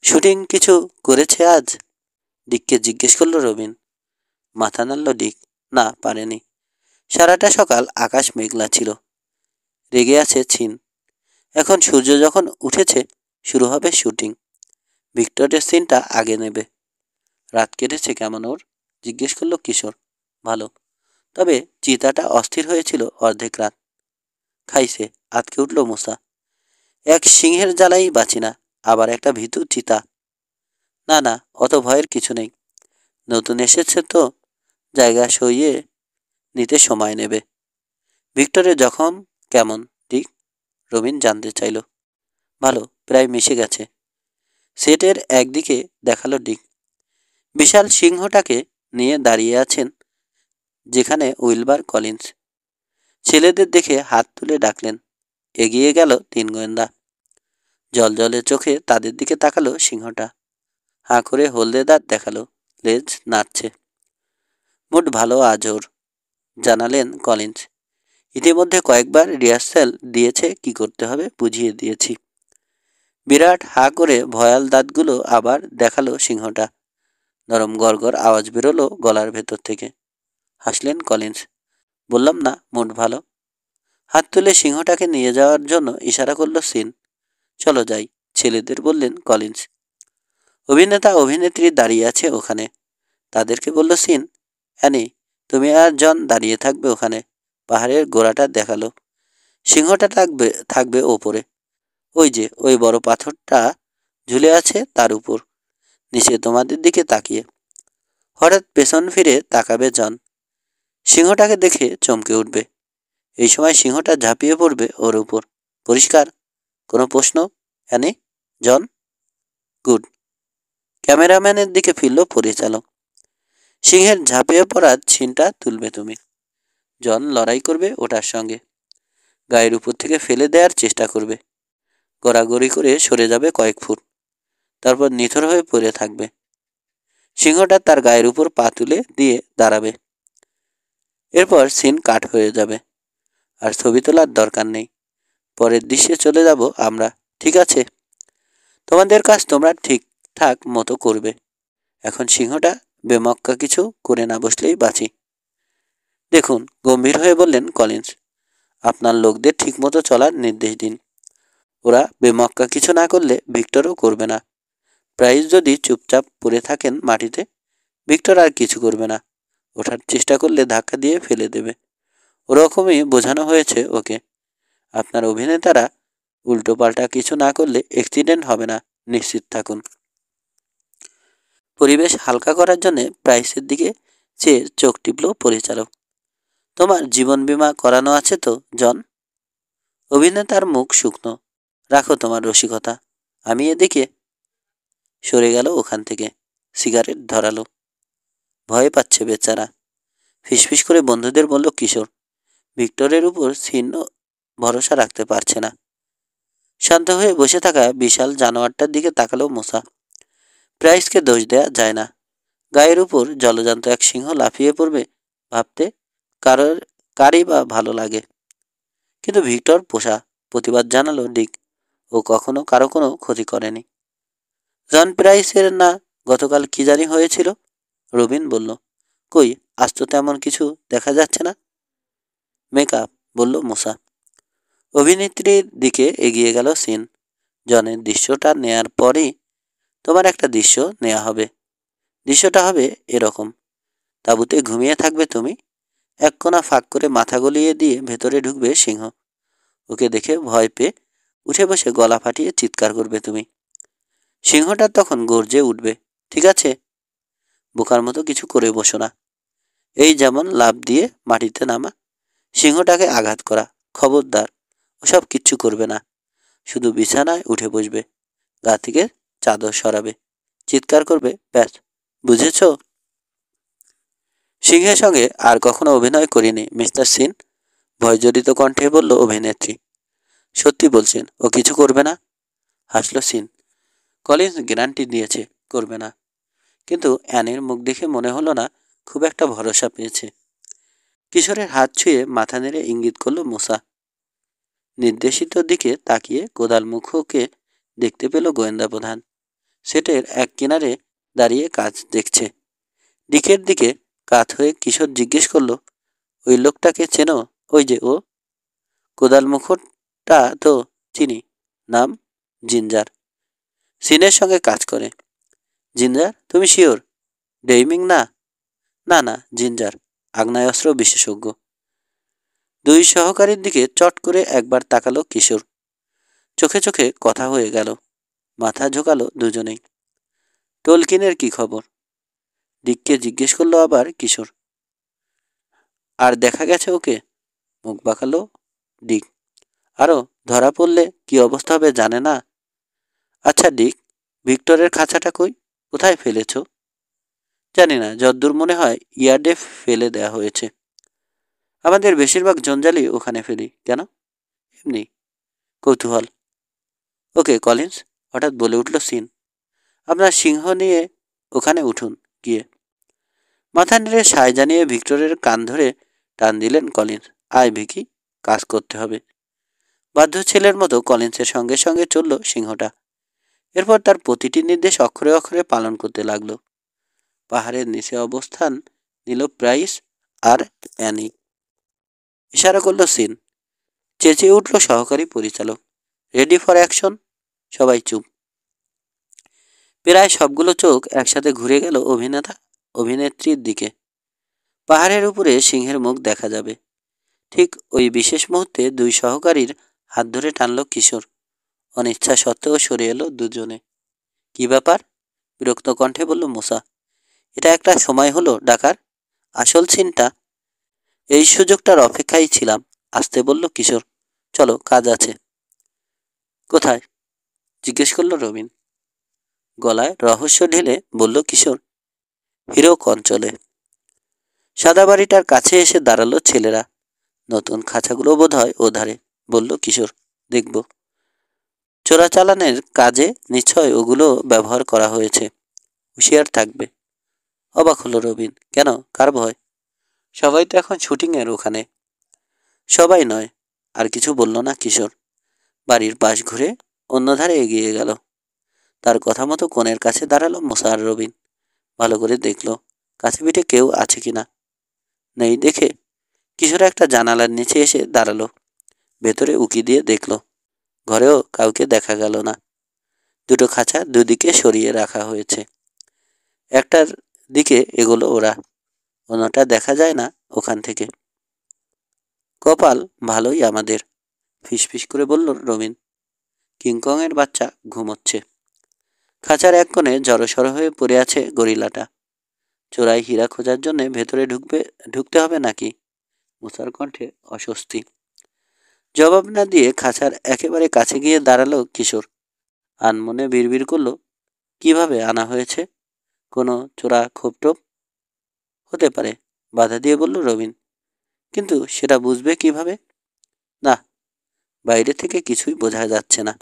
শুটিং কিছু করেছে আজ? ডিককে জিজ্ঞেস করলো রবিন। মাথা নাড়ল ডিক। না, পারেনি। সারাটা সকাল আকাশ মেঘলা ছিল। রেগে আছে ছিন। এখন সূর্য যখন উঠেছে শুরু হবে শুটিং। ভিক্টরের সিনটা আগে নেবে। রাত কেটেছে কেমন ওর? জিজ্ঞেস করলো কিশোর। ভালো, তবে চিতাটা অস্থির হয়েছিল অর্ধেক রাত। খাইছে, আতকে উঠল মুসা। এক সিংহের জ্বালাই বাঁচি না, আবার একটা ভীতু চিতা। না না, অত ভয়ের কিছু নেই। নতুন এসেছে তো, জায়গা সইয়ে নিতে সময় নেবে। ভিক্টরের জখম কেমন ঠিক? রবিন জানতে চাইল। ভালো, প্রায় মিশে গেছে। সেটের একদিকে দেখালো ডিক। বিশাল সিংহটাকে নিয়ে দাঁড়িয়ে আছেন যেখানে উইলবার কলিন্স। ছেলেদের দেখে হাত তুলে ডাকলেন। এগিয়ে গেল 3 গোয়েন্দা। জলজলে চোখে তাদের দিকে তাকালো সিংহটা। হাঁ করে হলদে দাঁত দেখালো। লেজ নাড়ছে। মুড ভালো আজ ওর, জানালেন কলিন্স। ইতিমধ্যে কয়েকবার রিহার্সাল দিয়েছে, কি করতে হবে বুঝিয়ে দিয়েছি। বিরাট হা করে ভয়াল দাঁতগুলো আবার দেখালো সিংহটা। নরম গড়গড় আওয়াজ বেরোলো গলার ভেতর থেকে। হাসলেন কলিন্স। বললাম না মুড ভালো। হাত তুলে সিংহটাকে নিয়ে যাওয়ার জন্য ইশারা করলো সিন। চলো যাই, ছেলেদের বললেন কলিন্স। অভিনেতা অভিনেত্রী দাঁড়িয়ে আছে ওখানে। তাদেরকে বলল সিন, অ্যানি তুমি আর জন দাঁড়িয়ে থাকবে ওখানে। পাহাড়ের গোড়াটা দেখালো। সিংহটা থাকবে থাকবে ওপরে। ওই যে ওই বড় পাথরটা ঝুলে আছে তার উপর, নিচে তোমাদের দিকে তাকিয়ে। হঠাৎ পেছন ফিরে তাকাবে জন। সিংহটাকে দেখে চমকে উঠবে। এই সময় সিংহটা ঝাঁপিয়ে পড়বে ওর উপর। পরিষ্কার? কোনো প্রশ্ন? অ্যানি? জন? গুড। ক্যামেরাম্যানের দিকে ফিরল পরিচালক। সিংহের ঝাঁপিয়ে পড়ার ছিনটা তুলবে তুমি। জন লড়াই করবে ওটার সঙ্গে। গায়ের উপর থেকে ফেলে দেওয়ার চেষ্টা করবে। গড়াগড়ি করে সরে যাবে কয়েক ফুট। তারপর নিথর হয়ে পড়ে থাকবে। সিংহটা তার গায়ের উপর পা তুলে দিয়ে দাঁড়াবে। এরপর সিন কাট হয়ে যাবে। আর ছবি তোলার দরকার নেই। পরের দৃশ্যে চলে যাব আমরা। ঠিক আছে? তোমাদের কাজ তোমরা ঠিকঠাক মতো করবে। এখন সিংহটা বেমক্কা কিছু করে না বসলেই বাঁচি। দেখুন, গম্ভীর হয়ে বললেন কলিন্স, আপনার লোকদের ঠিকমতো চলার নির্দেশ দিন। ওরা বেমক্কা কিছু না করলে ভিক্টরও করবে না। প্রাইস যদি চুপচাপ পড়ে থাকেন মাটিতে, ভিক্টর আর কিছু করবে না। ওঠার চেষ্টা করলে ধাক্কা দিয়ে ফেলে দেবে। ওরকমই বোঝানো হয়েছে ওকে। আপনার অভিনেতারা উল্টোপাল্টা কিছু না করলে অ্যাক্সিডেন্ট হবে না, নিশ্চিত থাকুন। পরিবেশ হালকা করার জন্য প্রাইসের দিকে চেয়ে চোখ টিপল পরিচালক। তোমার জীবন বীমা করানো আছে তো, জন? অভিনেতার মুখ শুকনো। রাখো তোমার রসিকতা, আমি এদিকে। সরে গেল ওখান থেকে। সিগারেট ধরালো। ভয় পাচ্ছে বেচারা। ফিসফিস করে বন্ধুদের বলল কিশোর, ভিক্টরের উপর ছিন্ন ভরসা রাখতে পারছে না। শান্ত হয়ে বসে থাকা বিশাল জানোয়ারটার দিকে তাকালো মূসা। প্রাইসকে দোষ দেয়া যায় না। গায়ের উপর জলজান্ত এক সিংহ লাফিয়ে পড়বে ভাবতে কারই বা ভালো লাগে। কিন্তু ভিক্টর পোষা। প্রতিবাদ জানালো ডিক। ও কখনো কারো কোনো ক্ষতি করেনি। জন প্রাইসের না গতকাল কি জানি হয়েছিল? রবিন বলল। কই, আজ তো তেমন কিছু দেখা যাচ্ছে না। মেকআপ, বলল মূসা। অভিনেত্রীর দিকে এগিয়ে গেল সিন। জনের দৃশ্যটা নেয়ার পরেই তোমার একটা দৃশ্য নেওয়া হবে। দৃশ্যটা হবে এরকম। তাঁবুতে ঘুমিয়ে থাকবে তুমি। এক কোণা ফাঁক করে মাথা গলিয়ে দিয়ে ভেতরে ঢুকবে সিংহ। ওকে দেখে ভয় পেয়ে উঠে বসে গলা ফাটিয়ে চিৎকার করবে তুমি। সিংহটা তখন গর্জে উঠবে। ঠিক আছে? বোকার মতো কিছু করে বসো না। এই যেমন লাফ দিয়ে মাটিতে নামা, সিংহটাকে আঘাত করা। খবরদার, ওসব কিচ্ছু করবে না। শুধু বিছানায় উঠে বসবে, গা থেকে চাদর সরাবে, চিৎকার করবে, ব্যাস। বুঝেছ? সিংহের সঙ্গে আর কখনো অভিনয় করিনি মিস্টার সিন, ভয়জড়িত কণ্ঠে বলল অভিনেত্রী। সত্যি বলছেন ও কিছু করবে না? হাসল সিন। কলিন্স গ্যারান্টি দিয়েছে করবে না। কিন্তু অ্যানির মুখ দেখে মনে হলো না খুব একটা ভরসা পেয়েছে। কিশোরের হাত ছুঁয়ে মাথা নেড়ে ইঙ্গিত করল মূসা। নির্দেশিত দিকে তাকিয়ে কোদাল মুখকে দেখতে পেল গোয়েন্দা প্রধান। সেটের এক কিনারে দাঁড়িয়ে কাজ দেখছে। ডিকের দিকে কাত হয়ে কিশোর জিজ্ঞেস করল, ওই লোকটাকে চেনো? ওই যে ও। কোদাল মুখটা তো চিনি। নাম জিঞ্জার। সিনের সঙ্গে কাজ করে। জিঞ্জার? তুমি শিওর? ডেইমিং না? না না, জিঞ্জার, আগ্নেয়াস্ত্র বিশেষজ্ঞ। দুই সহকারীর দিকে চট করে একবার তাকালো কিশোর। চোখে চোখে কথা হয়ে গেল। মাথা ঝোঁকালো দুজনেই। টলকিনের কি খবর? ডিককে জিজ্ঞেস করলো আবার কিশোর। আর দেখা গেছে ওকে? মুখ বাঁকালো ডিক। আরও ধরা পড়লে কি অবস্থা হবে জানে না। আচ্ছা ডিক, ভিক্টরের খাঁচাটা কই? কোথায় ফেলেছ? জানি না, যদ্দূর মনে হয় ইয়ার্ডে ফেলে দেয়া হয়েছে। আমাদের বেশিরভাগ জঞ্জালি ওখানে ফেলি। কেন? এমনি, কৌতূহল। ওকে কলিন্স, হঠাৎ বলে উঠল সিন, আপনার সিংহ নিয়ে ওখানে উঠুন গিয়ে। মাথা নেড়ে সায় জানিয়ে ভিক্টরের কান ধরে টান দিলেন কলিন্স। আয় ভিকি, কাজ করতে হবে। বাধ্য ছেলের মতো কলিন্সের সঙ্গে সঙ্গে চলল সিংহটা। এরপর তার প্রতিটি নির্দেশ অক্ষরে অক্ষরে পালন করতে লাগলো। পাহাড়ের নিচে অবস্থান নিল প্রাইস আর অ্যানি। ইশারা করলো সিন। চেঁচিয়ে উঠল সহকারী পরিচালক, রেডি ফর অ্যাকশন। সবাই চুপ। প্রায় সবগুলো চোখ একসাথে ঘুরে গেল অভিনেত্রীর দিকে। পাহাড়ের উপরে সিংহের মুখ দেখা যাবে। ঠিক ওই বিশেষ মুহূর্তে দুই সহকারীর হাত ধরে টানল কিশোর। অনিচ্ছা সত্ত্বেও সরে এলো দুজনে। কি ব্যাপার? বিরক্ত কণ্ঠে বলল মুসা। এটা একটা সময় হলো ডাকার? আসল সিনটা। এই সুযোগটার অপেক্ষায় ছিলাম, আসতে বলল কিশোর। চলো, কাজ আছে। কোথায়? জিজ্ঞেস করল রবিন। গলায় রহস্য ঢেলে বলল কিশোর, হিরক অঞ্চলে। সাদা বাড়িটার কাছে এসে দাঁড়ালো ছেলেরা। নতুন খাঁচাগুলো বোধ হয় ওধারে, বলল কিশোর। দেখব। চোরাচালানের কাজে নিশ্চয় ওগুলো ব্যবহার করা হয়েছে। হুঁশিয়ার থাকবে। অবাক হলো রবিন। কেন, কার ভয়? সবাই তো এখন শুটিংয়ের ওখানে। সবাই নয়। আর কিছু বলল না কিশোর। বাড়ির পাশ ঘুরে অন্য ধারে এগিয়ে গেল। তার কথা মতো কোণের কাছে দাঁড়ালো মুসা আর রবিন। ভালো করে দেখলো কাছে পিঠে কেউ আছে কিনা। নেই দেখে কিশোর একটা জানালার নিচে এসে দাঁড়ালো। ভেতরে উকি দিয়ে দেখলো ঘরেও কাউকে দেখা গেল না। দুটো খাঁচা দুদিকে সরিয়ে রাখা হয়েছে। একটার দিকে এগোলো ওরা, অন্যটা দেখা যায় না ওখান থেকে। কপাল ভালোই আমাদের, ফিসফিস করে বলল রবিন। কিংকংয়ের বাচ্চা ঘুমোচ্ছে। খাঁচার এক কোণে জড়সড় হয়ে পড়ে আছে গরিলাটা। চোরাই হীরা খোঁজার জন্য ভেতরে ঢুকতে হবে নাকি? মুসার কণ্ঠে অস্বস্তি। জবাব না দিয়ে খাঁচার একেবারে কাছে গিয়ে দাঁড়ালো কিশোর। আনমনে বিড়বিড় করল, কিভাবে আনা হয়েছে? কোনো চোরা খোপটোপ হতে পারে, বাধা দিয়ে বলল রবিন। কিন্তু সেটা বুঝবে কিভাবে? না, বাইরে থেকে কিছুই বোঝা যাচ্ছে না।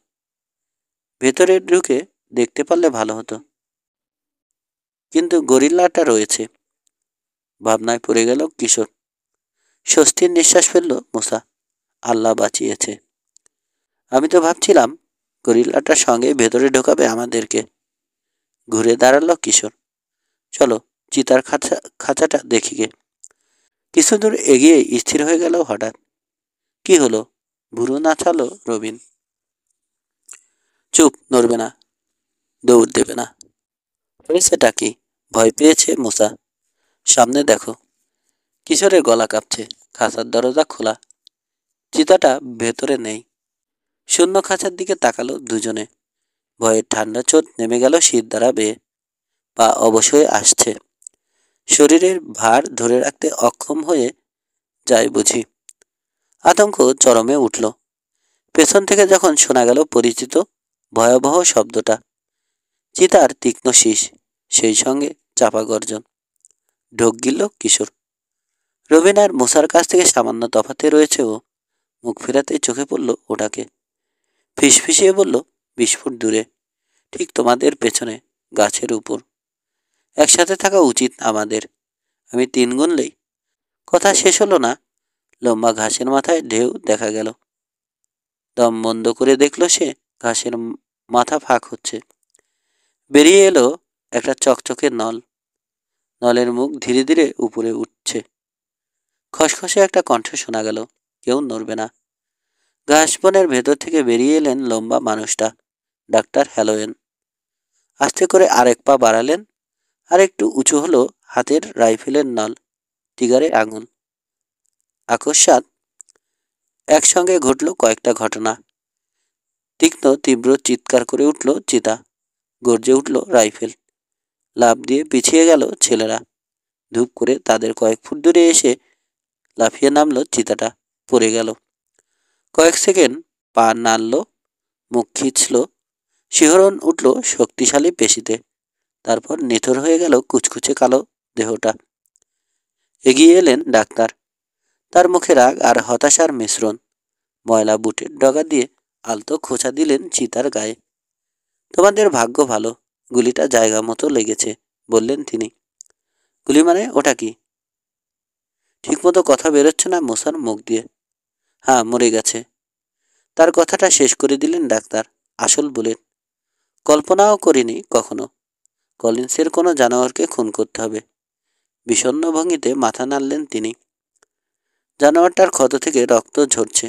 ভেতরে ঢুকে দেখতে পারলে ভালো হতো। কিন্তু গরিল্লাটা রয়েছে। ভাবনায় পড়ে গেল কিশোর। স্বস্তির নিঃশ্বাস ফেলল মুসা। আল্লাহ বাঁচিয়েছে। আমি তো ভাবছিলাম গরিল্লাটার সঙ্গে ভেতরে ঢোকাবে আমাদেরকে। ঘুরে দাঁড়ালো কিশোর। চলো, চিতার খাঁচাটা দেখি গে। কিছু দূর এগিয়ে স্থির হয়ে গেল হঠাৎ। কি হলো? ভুরু নাচালো রবিন। চুপ, নড়বে না, দৌড় দেবে না। হয়েছেটা কি? ভয় পেয়েছে মুসা। সামনে দেখো। কিশোরের গলা কাঁপছে। খাঁচার দরজা খোলা। চিতাটা ভেতরে নেই। শূন্য খাঁচার দিকে তাকালো দুজনে। ভয়ের ঠান্ডা চোট নেমে গেল শীত দ্বারা বেয়ে। পা অবশ্যই আসছে। শরীরের ভার ধরে রাখতে অক্ষম হয়ে যায় বুঝি। আতঙ্ক চরমে উঠল। পেছন থেকে যখন শোনা গেল পরিচিত ভয়াবহ শব্দটা। চিতার তীক্ষ্ণ শীষ, সেই সঙ্গে চাপা গর্জন। ঢোক গিলল কিশোর। রবিন আর মুসার কাছ থেকে সামান্য তফাতে রয়েছে ও। মুখ ফেরাতেই চোখে পড়ল ওটাকে। ফিসফিসিয়ে বলল, 20 ফুট দূরে, ঠিক তোমাদের পেছনে, গাছের উপর। একসাথে থাকা উচিত আমাদের। আমি 3 গুনলেই। কথা শেষ হলো না। লম্বা ঘাসের মাথায় ঢেউ দেখা গেল। দম বন্ধ করে দেখল সে ঘাসের মাথা ফাঁক হচ্ছে। বেরিয়ে এলো একটা চকচকে নল। নলের মুখ ধীরে ধীরে উপরে উঠছে। খসখসে একটা কণ্ঠ শোনা গেল, কেউ নড়বে না। ঘাস বনের ভেতর থেকে বেরিয়ে এলেন লম্বা মানুষটা, ডাক্তার হ্যালোয়েন। আস্তে করে আরেক পা বাড়ালেন। আর একটু উঁচু হলো হাতের রাইফেলের নল, টিগারে আঙুল। আকস্মাৎ একসঙ্গে ঘটল কয়েকটা ঘটনা। তীক্ষ্ণ তীব্র চিৎকার করে উঠল চিতা। গর্জে উঠল রাইফেল। লাফ দিয়ে পিছিয়ে গেল ছেলেরা। ধূপ করে তাদের কয়েক ফুট দূরে এসে লাফিয়ে নামল চিতাটা। পড়ে গেল। কয়েক সেকেন্ড পা নাড়ল, মুখ খিঁচল। শিহরণ উঠল শক্তিশালী পেশিতে। তারপর নিথর হয়ে গেল কুচকুচে কালো দেহটা। এগিয়ে এলেন ডাক্তার। তার মুখে রাগ আর হতাশার মিশ্রণ। ময়লা বুটের ডগা দিয়ে আলতো খোঁচা দিলেন চিতার গায়ে। তোমাদের ভাগ্য ভালো, গুলিটা জায়গা মতো লেগেছে, বললেন তিনি। গুলি মানে? ওটা কি? ঠিকমতো কথা বেরোচ্ছে না মুসার মুখ দিয়ে। হ্যাঁ, মরে গেছে। তার কথাটা শেষ করে দিলেন ডাক্তার। আসল বুলেট। কল্পনাও করিনি কখনো কলিন্সের কোনো জানোয়ারকে খুন করতে হবে। বিষণ্ণ ভঙ্গিতে মাথা নাড়লেন তিনি। জানোয়ারটার ক্ষত থেকে রক্ত ঝরছে।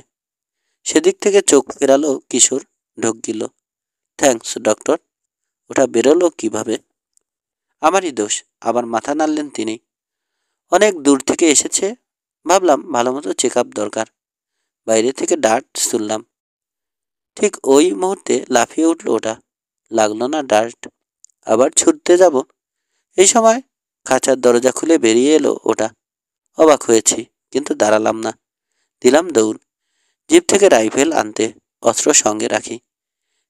সেদিক থেকে চোখ ফেরালো কিশোর, ঢোক গিল। Thanks doctor. ওটা বেরোলো কিভাবে? আমারই দোষ। আবার মাথা নাড়লেন তিনি। অনেক দূর থেকে এসেছে, ভাবলাম ভালো মতো চেক আপ দরকার। বাইরে থেকে ডার্ট শুনলাম। ঠিক ওই মুহূর্তে লাফিয়ে উঠল ওটা। লাগলো না ডার্ট। আবার ছুটতে যাব, এই সময় খাঁচার দরজা খুলে বেরিয়ে এলো ওটা। অবাক হয়েছি, কিন্তু দাঁড়ালাম না। দিলাম দৌড়। জিপ থেকে রাইফেল আনতে, অস্ত্র সঙ্গে রাখি।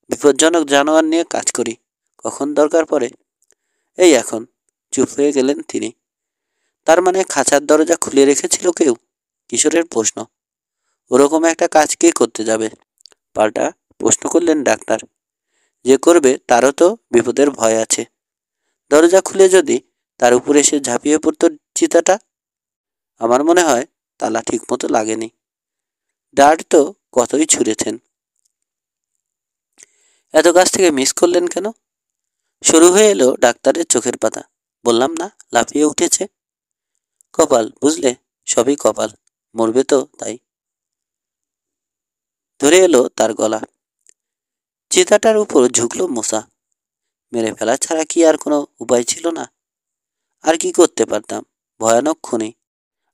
বিপজ্জনক জানোয়ার নিয়ে কাজ করি, কখন দরকার পড়ে। এই এখন। চুপ হয়ে গেলেন তিনি। তার মানে খাঁচার দরজা খুলে রেখেছিল কেউ? কিশোরের প্রশ্ন। ওরকম একটা কাজ কে করতে যাবে? পাল্টা প্রশ্ন করলেন ডাক্তার। যে করবে তারও তো বিপদের ভয় আছে। দরজা খুলে যদি তার উপরে এসে ঝাঁপিয়ে পড়তো চিতাটা? আমার মনে হয় তালা ঠিক মতো লাগেনি। ডার্ট তো কতই ছুঁড়েছেন। এত কাছ থেকে মিস করলেন কেন? শুরু হয়ে এলো ডাক্তারের চোখের পাতা। বললাম না, লাফিয়ে উঠেছে। কপাল, বুঝলে, সবই কপাল। মরবে তো তাই। ধরে এলো তার গলা। চিতাটার উপর ঝুঁকলো মশা। মেরে ফেলা ছাড়া কি আর কোনো উপায় ছিল না? আর কি করতে পারতাম? ভয়ানক খুনি।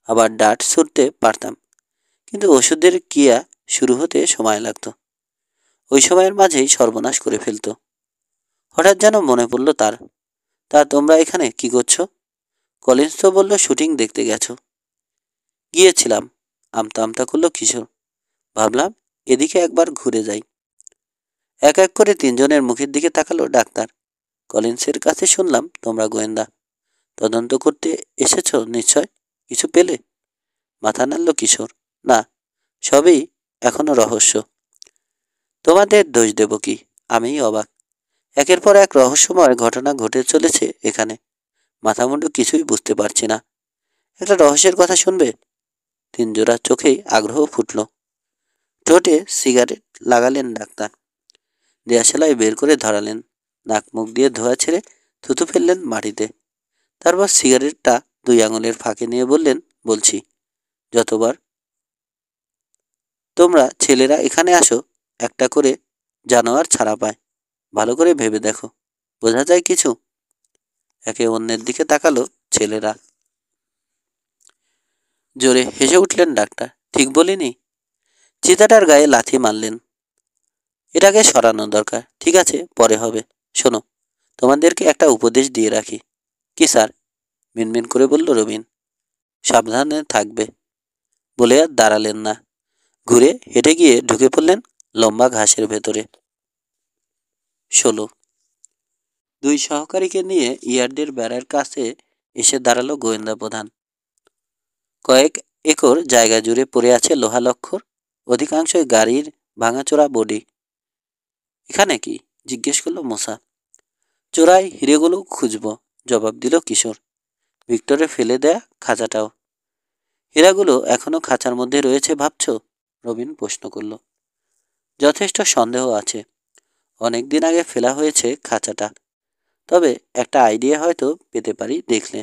আবার ডার্ট ছুড়তে পারতাম, কিন্তু ওষুধের ক্রিয়া শুরু হতে সময় লাগতো। ওই সময়ের মাঝেই সর্বনাশ করে ফেলতো। হঠাৎ যেন মনে পড়ল তার। তা তোমরা এখানে কি করছো? কলিন্স তো বললো শুটিং দেখতে গেছো। গিয়েছিলাম। আমতা আমতা করলো কিশোর। ভাবলাম এদিকে একবার ঘুরে যাই। এক এক করে তিনজনের মুখের দিকে তাকালো ডাক্তার। কলিন্সের কাছে শুনলাম তোমরা গোয়েন্দা, তদন্ত করতে এসেছো নিশ্চয়। কিছু পেলে? মাথা নাড়ল কিশোর। না, সবই এখনো রহস্য। তোমাদের দোষ দেব কি? আমিই অবাক। একের পর এক রহস্যময় ঘটনা ঘটে চলেছে এখানে। মাথামুন্ডু কিছুই বুঝতে পারছি না। একটা রহস্যের কথা শুনবে? তিনজোড়া চোখেই আগ্রহ ফুটল। ঠোঁটে সিগারেট লাগালেন ডাক্তার। দেয়াশালাই বের করে ধরালেন। নাক মুখ দিয়ে ধোয়া ছেড়ে থুতু ফেললেন মাটিতে। তারপর সিগারেটটা 2 আঙুলের ফাঁকে নিয়ে বললেন, বলছি, যতবার তোমরা ছেলেরা এখানে আসো একটা করে জানোয়ার ছাড়া পায়। ভালো করে ভেবে দেখো, বোঝা যায় কিছু? একে অন্যের দিকে তাকালো ছেলেরা। জোরে হেসে উঠলেন ডাক্তার। ঠিক বলিনি? চিতাটার গায়ে লাথি মারলেন। এটাকে সরানো দরকার। ঠিক আছে, পরে হবে। শোনো, তোমাদেরকে একটা উপদেশ দিয়ে রাখি। কি স্যার? মিনমিন করে বলল রবিন। সাবধানে থাকবে। বলে আর দাঁড়ালেন না। ঘুরে হেঁটে গিয়ে ঢুকে পড়লেন লম্বা ঘাসের ভেতরে। 16। 2 সহকারীকে নিয়ে ইয়ার্ডের বেড়ার কাছে এসে দাঁড়ালো গোয়েন্দা প্রধান। কয়েক একর জায়গা জুড়ে পড়ে আছে লোহা লক্ষ্যর, অধিকাংশই গাড়ির ভাঙাচোরা বডি। এখানে কি? জিজ্ঞেস করলো মশা। চোরাই হিরেগুলো খুঁজব, জবাব দিল কিশোর। ভিক্টরে ফেলে দেয়া খাঁচাটাও। হীরাগুলো এখনো খাঁচার মধ্যে রয়েছে ভাবছ? রবিন প্রশ্ন করল। যথেষ্ট সন্দেহ আছে। অনেক দিন আগে ফেলা হয়েছে খাঁচাটা। তবে একটা আইডিয়া হয়তো পেতে পারি দেখলে।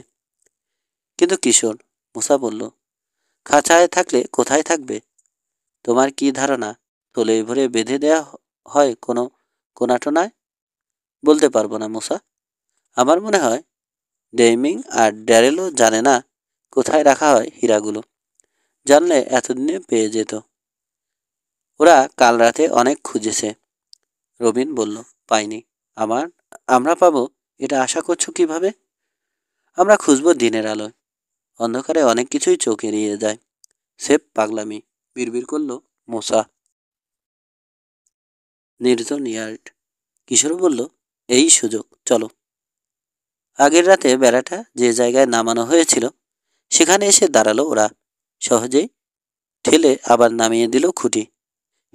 কিন্তু কিশোর, মুসা বলল, খাঁচায় থাকলে কোথায় থাকবে? তোমার কি ধারণা? থলে ভরে বেঁধে দেয়া হয় কোনো কোনাটোনায়? বলতে পারবো না মুসা। আমার মনে হয় ডেইমিং আর ড্যারেলও জানে না কোথায় রাখা হয় হীরাগুলো। জানলে এতদিনে পেয়ে যেত। ওরা কাল রাতে অনেক খুঁজেছে। রবিন বলল, পাইনি। আমরা পাবো এটা আশা করছো কিভাবে? আমরা খুঁজবো দিনের আলোয়। অন্ধকারে অনেক কিছুই চোখ এড়িয়ে যায়। সেফ পাগলামি, বিড়বিড় করলো মোসা। নির্জন ইয়ার্ড। কিশোর বলল, এই সুযোগ, চলো। আগের রাতে বেড়াটা যে জায়গায় নামানো হয়েছিল সেখানে এসে দাঁড়ালো ওরা। সহজেই ঠেলে আবার নামিয়ে দিল খুঁটি।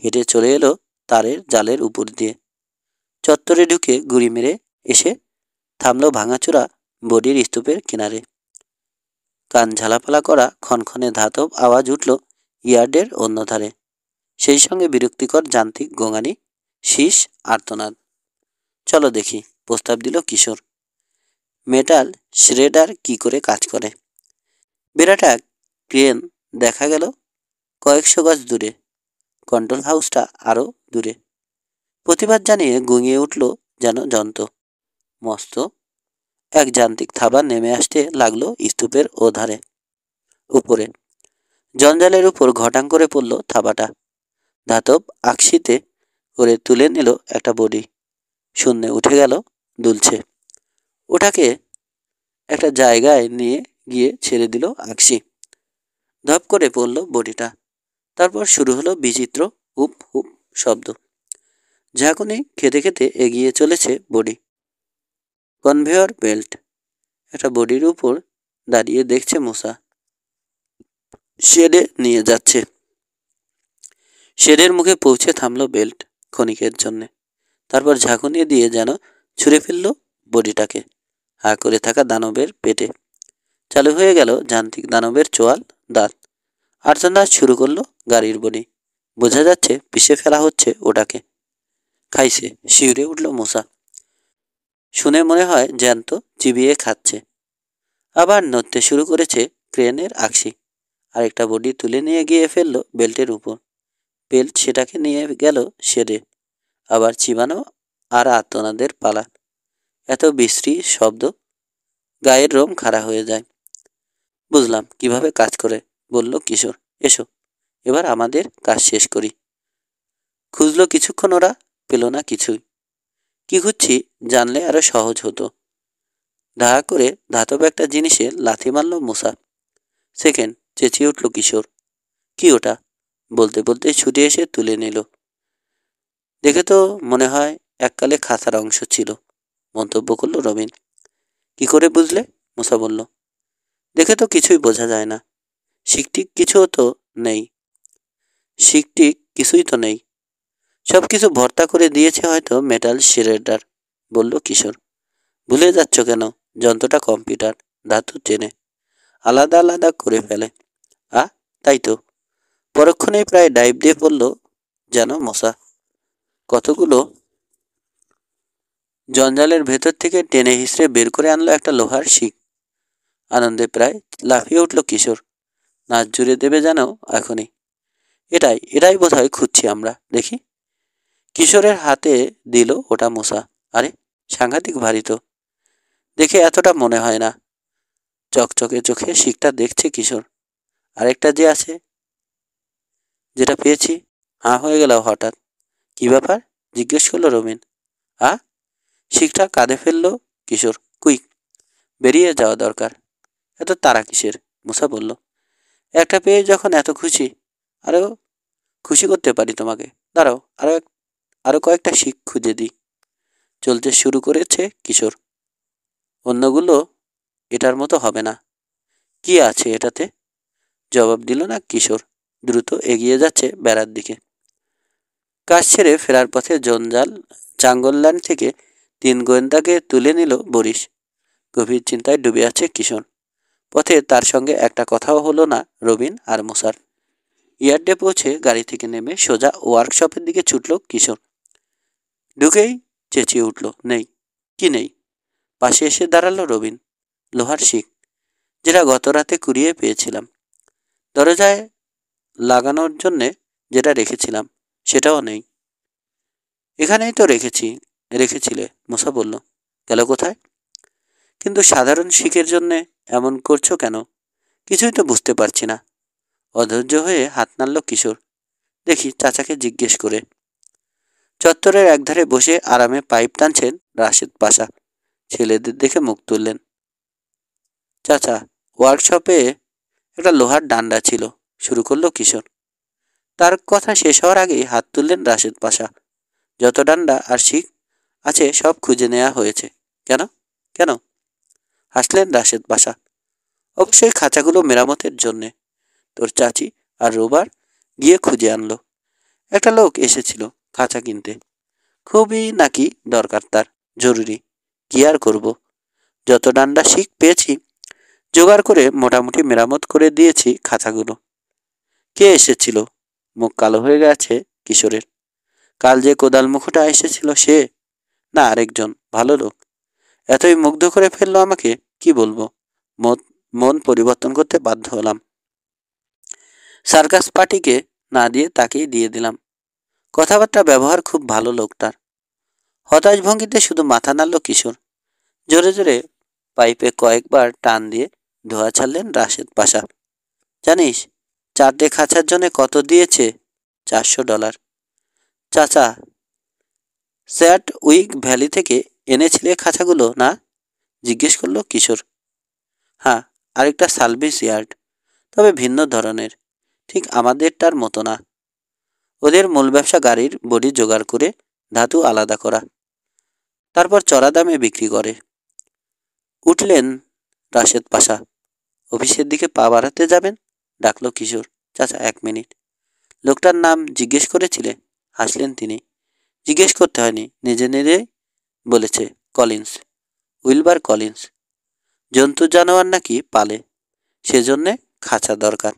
হেঁটে চলে এলো তারের জালের উপর দিয়ে। চত্বরে ঢুকে গুড়ি মেরে এসে থামলো ভাঙাচোরা বডির স্তূপের কিনারে। কান ঝালাপালা করা ক্ষণক্ষণে ধাতব আওয়াজ উঠল ইয়ার্ডের অন্য ধারে। সেই সঙ্গে বিরক্তিকর যান্ত্রিক গোঙানি, শীষ, আর্তনাদ। চলো দেখি, প্রস্তাব দিল কিশোর। মেটাল শ্রেডার কি করে কাজ করে। বিরাট এক ক্রেন দেখা গেল কয়েকশো গজ দূরে, কন্ট্রোল হাউসটা আরো দূরে। প্রতিবাদ জানিয়ে গুঙিয়ে উঠল যেন যন্ত্র। মস্ত এক যান্ত্রিক থাবা নেমে আসতে লাগলো স্তূপের ওধারে উপরে। জঞ্জালের উপর ঘটাং করে পড়ল থাবাটা। ধাতব আকশিতে করে তুলে নিল একটা বডি। শূন্যে উঠে গেল, দুলছে। ওটাকে একটা জায়গায় নিয়ে গিয়ে ছেড়ে দিল আকশি। ধপ করে পড়ল বডিটা। তারপর শুরু হলো বিচিত্র হুপ হুপ শব্দ। ঝাঁকুনি খেতে খেতে এগিয়ে চলেছে বডি। Conveyor belt. একটা বডির উপর দাঁড়িয়ে দেখছে মূসা। শেডে নিয়ে যাচ্ছে। শেডের মুখে পৌঁছে থামলো বেল্ট ক্ষণিকের জন্যে। তারপর ঝাঁকুনি দিয়ে যেন ছুঁড়ে ফেললো বডিটাকে হা করে থাকা দানবের পেটে। চালু হয়ে গেল যান্ত্রিক দানবের চোয়াল দাঁত। আর্তনাদ শুরু করলো গাড়ির বডি। বোঝা যাচ্ছে পিষে ফেলা হচ্ছে ওটাকে। খাইছে, শিউরে উঠল মূসা। শুনে মনে হয় জ্যান্ত চিবিয়ে খাচ্ছে। আবার নড়তে শুরু করেছে ক্রেনের আকশি। আরেকটা বডি তুলে নিয়ে গিয়ে ফেললো বেল্টের উপর। বেল্ট সেটাকে নিয়ে গেল শেডে। আবার চিবানো আর আর্তনাদের পালা। এত বিশ্রী শব্দ, গায়ের রোম খাড়া হয়ে যায়। বুঝলাম কিভাবে কাজ করে, বলল কিশোর। এসো, এবার আমাদের কাজ শেষ করি। খুঁজলো কিছুক্ষণ ওরা, পেল না কিছুই। কি খুঁজছি জানলে আরো সহজ হতো। ধাঁ করে ধাতব একটা জিনিসে লাথি মারল মূসা। সেকেন্ড, চেঁচিয়ে উঠল কিশোর। কি ওটা? বলতে বলতে ছুটে এসে তুলে নিল। দেখে তো মনে হয় এককালে খাতার অংশ ছিল, মন্তব্য করল রবিন। কি করে বুঝলে? মূসা বলল। দেখে তো কিছুই বোঝা যায় না। শিকটিক কিছুও তো নেই। শিকটিক কিছুই তো নেই। সব কিছু ভর্তা করে দিয়েছে হয়তো মেটাল শ্রেডার, বলল কিশোর। ভুলে যাচ্ছ কেন? যন্ত্রটা কম্পিউটার, ধাতু চেনে, আলাদা আলাদা করে ফেলে। তাই তো। পরক্ষণেই প্রায় ডাইভ দিয়ে পড়ল যেন মশা। কতগুলো জঞ্জালের ভেতর থেকে টেনে হিসড়ে বের করে আনলো একটা লোহার শিক। আনন্দে প্রায় লাফিয়ে উঠল কিশোর। নাচ জুড়ে দেবে যেন এখনই। এটাই এটাই বোধহয় খুঁজছি আমরা, দেখি। কিশোরের হাতে দিল ওটা মশা। আরে, সাংঘাতিক ভারী তো। দেখে এতটা মনে হয় না। চকচকে চোখে শিকটা দেখছে কিশোর। আরেকটা যে আছে, যেটা পেয়েছি। হাঁ হয়ে গেল হঠাৎ। কি ব্যাপার? জিজ্ঞেস করলো রবিন। শিকটা কাঁধে ফেললো কিশোর। কুইক, বেরিয়ে যাওয়া দরকার। এত তাড়া কিসের? মূসা বলল। একটা পেয়ে যখন এত খুশি, আরো খুশি করতে পারি তোমাকে। দাঁড়াও, আরো কয়েকটা শিক খুঁজে দিই। চলতে শুরু করেছে কিশোর। অন্যগুলো এটার মতো হবে না। কি আছে এটাতে? জবাব দিল না কিশোর। দ্রুত এগিয়ে যাচ্ছে বেড়ার দিকে। কাজ ছেড়ে ফেরার পথে চাঙ্গলল্যান্ড থেকে 3 গোয়েন্দাকে তুলে নিল বরিশ। গভীর চিন্তায় ডুবে আছে কিশোর। পথে তার সঙ্গে একটা কথাও হলো না রবিন আর মূসার। ইয়ার্ডে পৌঁছে গাড়ি থেকে নেমে সোজা ওয়ার্কশপের দিকে ছুটল কিশোর। ঢুকেই চেঁচিয়ে উঠল, নেই। কি নেই? পাশে এসে দাঁড়ালো রবিন। লোহার শিক, যেটা গত রাতে কুড়িয়ে পেয়েছিলাম। দরজায় লাগানোর জন্যে যেটা রেখেছিলাম, সেটাও নেই। এখানেই তো রেখেছিলে, মূসা বলল। গেল কোথায়? কিন্তু সাধারণ শিকের জন্যে এমন করছো কেন? কিছুই তো বুঝতে পারছি না। অধৈর্য হয়ে হাত নাড়ল কিশোর। দেখি চাচাকে জিজ্ঞেস করে। চত্বরের একধারে বসে আরামে পাইপ টানছেন রাশেদ পাশা। ছেলেদের দেখে মুখ তুললেন। চাচা, ওয়ার্কশপে একটা লোহার ডান্ডা ছিল, শুরু করলো কিশোর। তার কথা শেষ হওয়ার আগেই হাত তুললেন রাশেদ পাশা। যত ডান্ডা আর শিক আছে সব খুঁজে নেওয়া হয়েছে। কেন? কেন? হাসলেন রাশেদ পাশা। অবশ্যই খাঁচাগুলো মেরামতের জন্যে। তোর চাচি আর রোবার গিয়ে খুঁজে আনলো। একটা লোক এসেছিল খাঁচা কিনতে। খুবই নাকি দরকার তার, জরুরি। কি আর করব, যত ডান্ডা শিক পেয়েছি জোগাড় করে মোটামুটি মেরামত করে দিয়েছি খাঁচাগুলো। কে এসেছিল? মুখ কালো হয়ে গেছে কিশোরের। কাল যে কোদাল মুখোটা এসেছিল সে? না আরেকজন ভালো লোক। এতই মুগ্ধ করে ফেললো আমাকে, কি বলবো। মন পরিবর্তন করতে বাধ্য হলাম। সার্কাস পার্টিকে না দিয়ে তাকেই দিয়ে দিলাম। কথাবার্তা ব্যবহার খুব ভালো লোকটার। হতাশ ভঙ্গিতে শুধু মাথা নাড়ল কিশোর। জোরে জোরে পাইপে কয়েকবার টান দিয়ে ধোঁয়া ছাড়লেন রাশেদ পাশা। জানিস 4টে খাঁচার জন্য কত দিয়েছে? $400। চাচা, স্যাট উইক ভ্যালি থেকে এনেছিলে খাঁচাগুলো না? জিজ্ঞেস করলো কিশোর। হ্যাঁ, আরেকটা সার্ভিস ইয়ার্ড, তবে ভিন্ন ধরনের, ঠিক আমাদেরটার মতো না। ওদের মূল ব্যবসা গাড়ির বডি জোগাড় করে ধাতু আলাদা করা, তারপর চড়া দামে বিক্রি করে। উঠলেন রাশেদ পাশা। অফিসের দিকে পা বাড়াতে যাবেন, ডাকলো কিশোর। চাচা 1 মিনিট। লোকটার নাম জিজ্ঞেস করেছিলে? হাসলেন তিনি। জিজ্ঞেস করতে হয়নি, নিজে নিজে বলেছে। Collins, Wilbur Collins. জন্তু জানোয়ার নাকি পালে, সেজন্যে খাঁচা দরকার।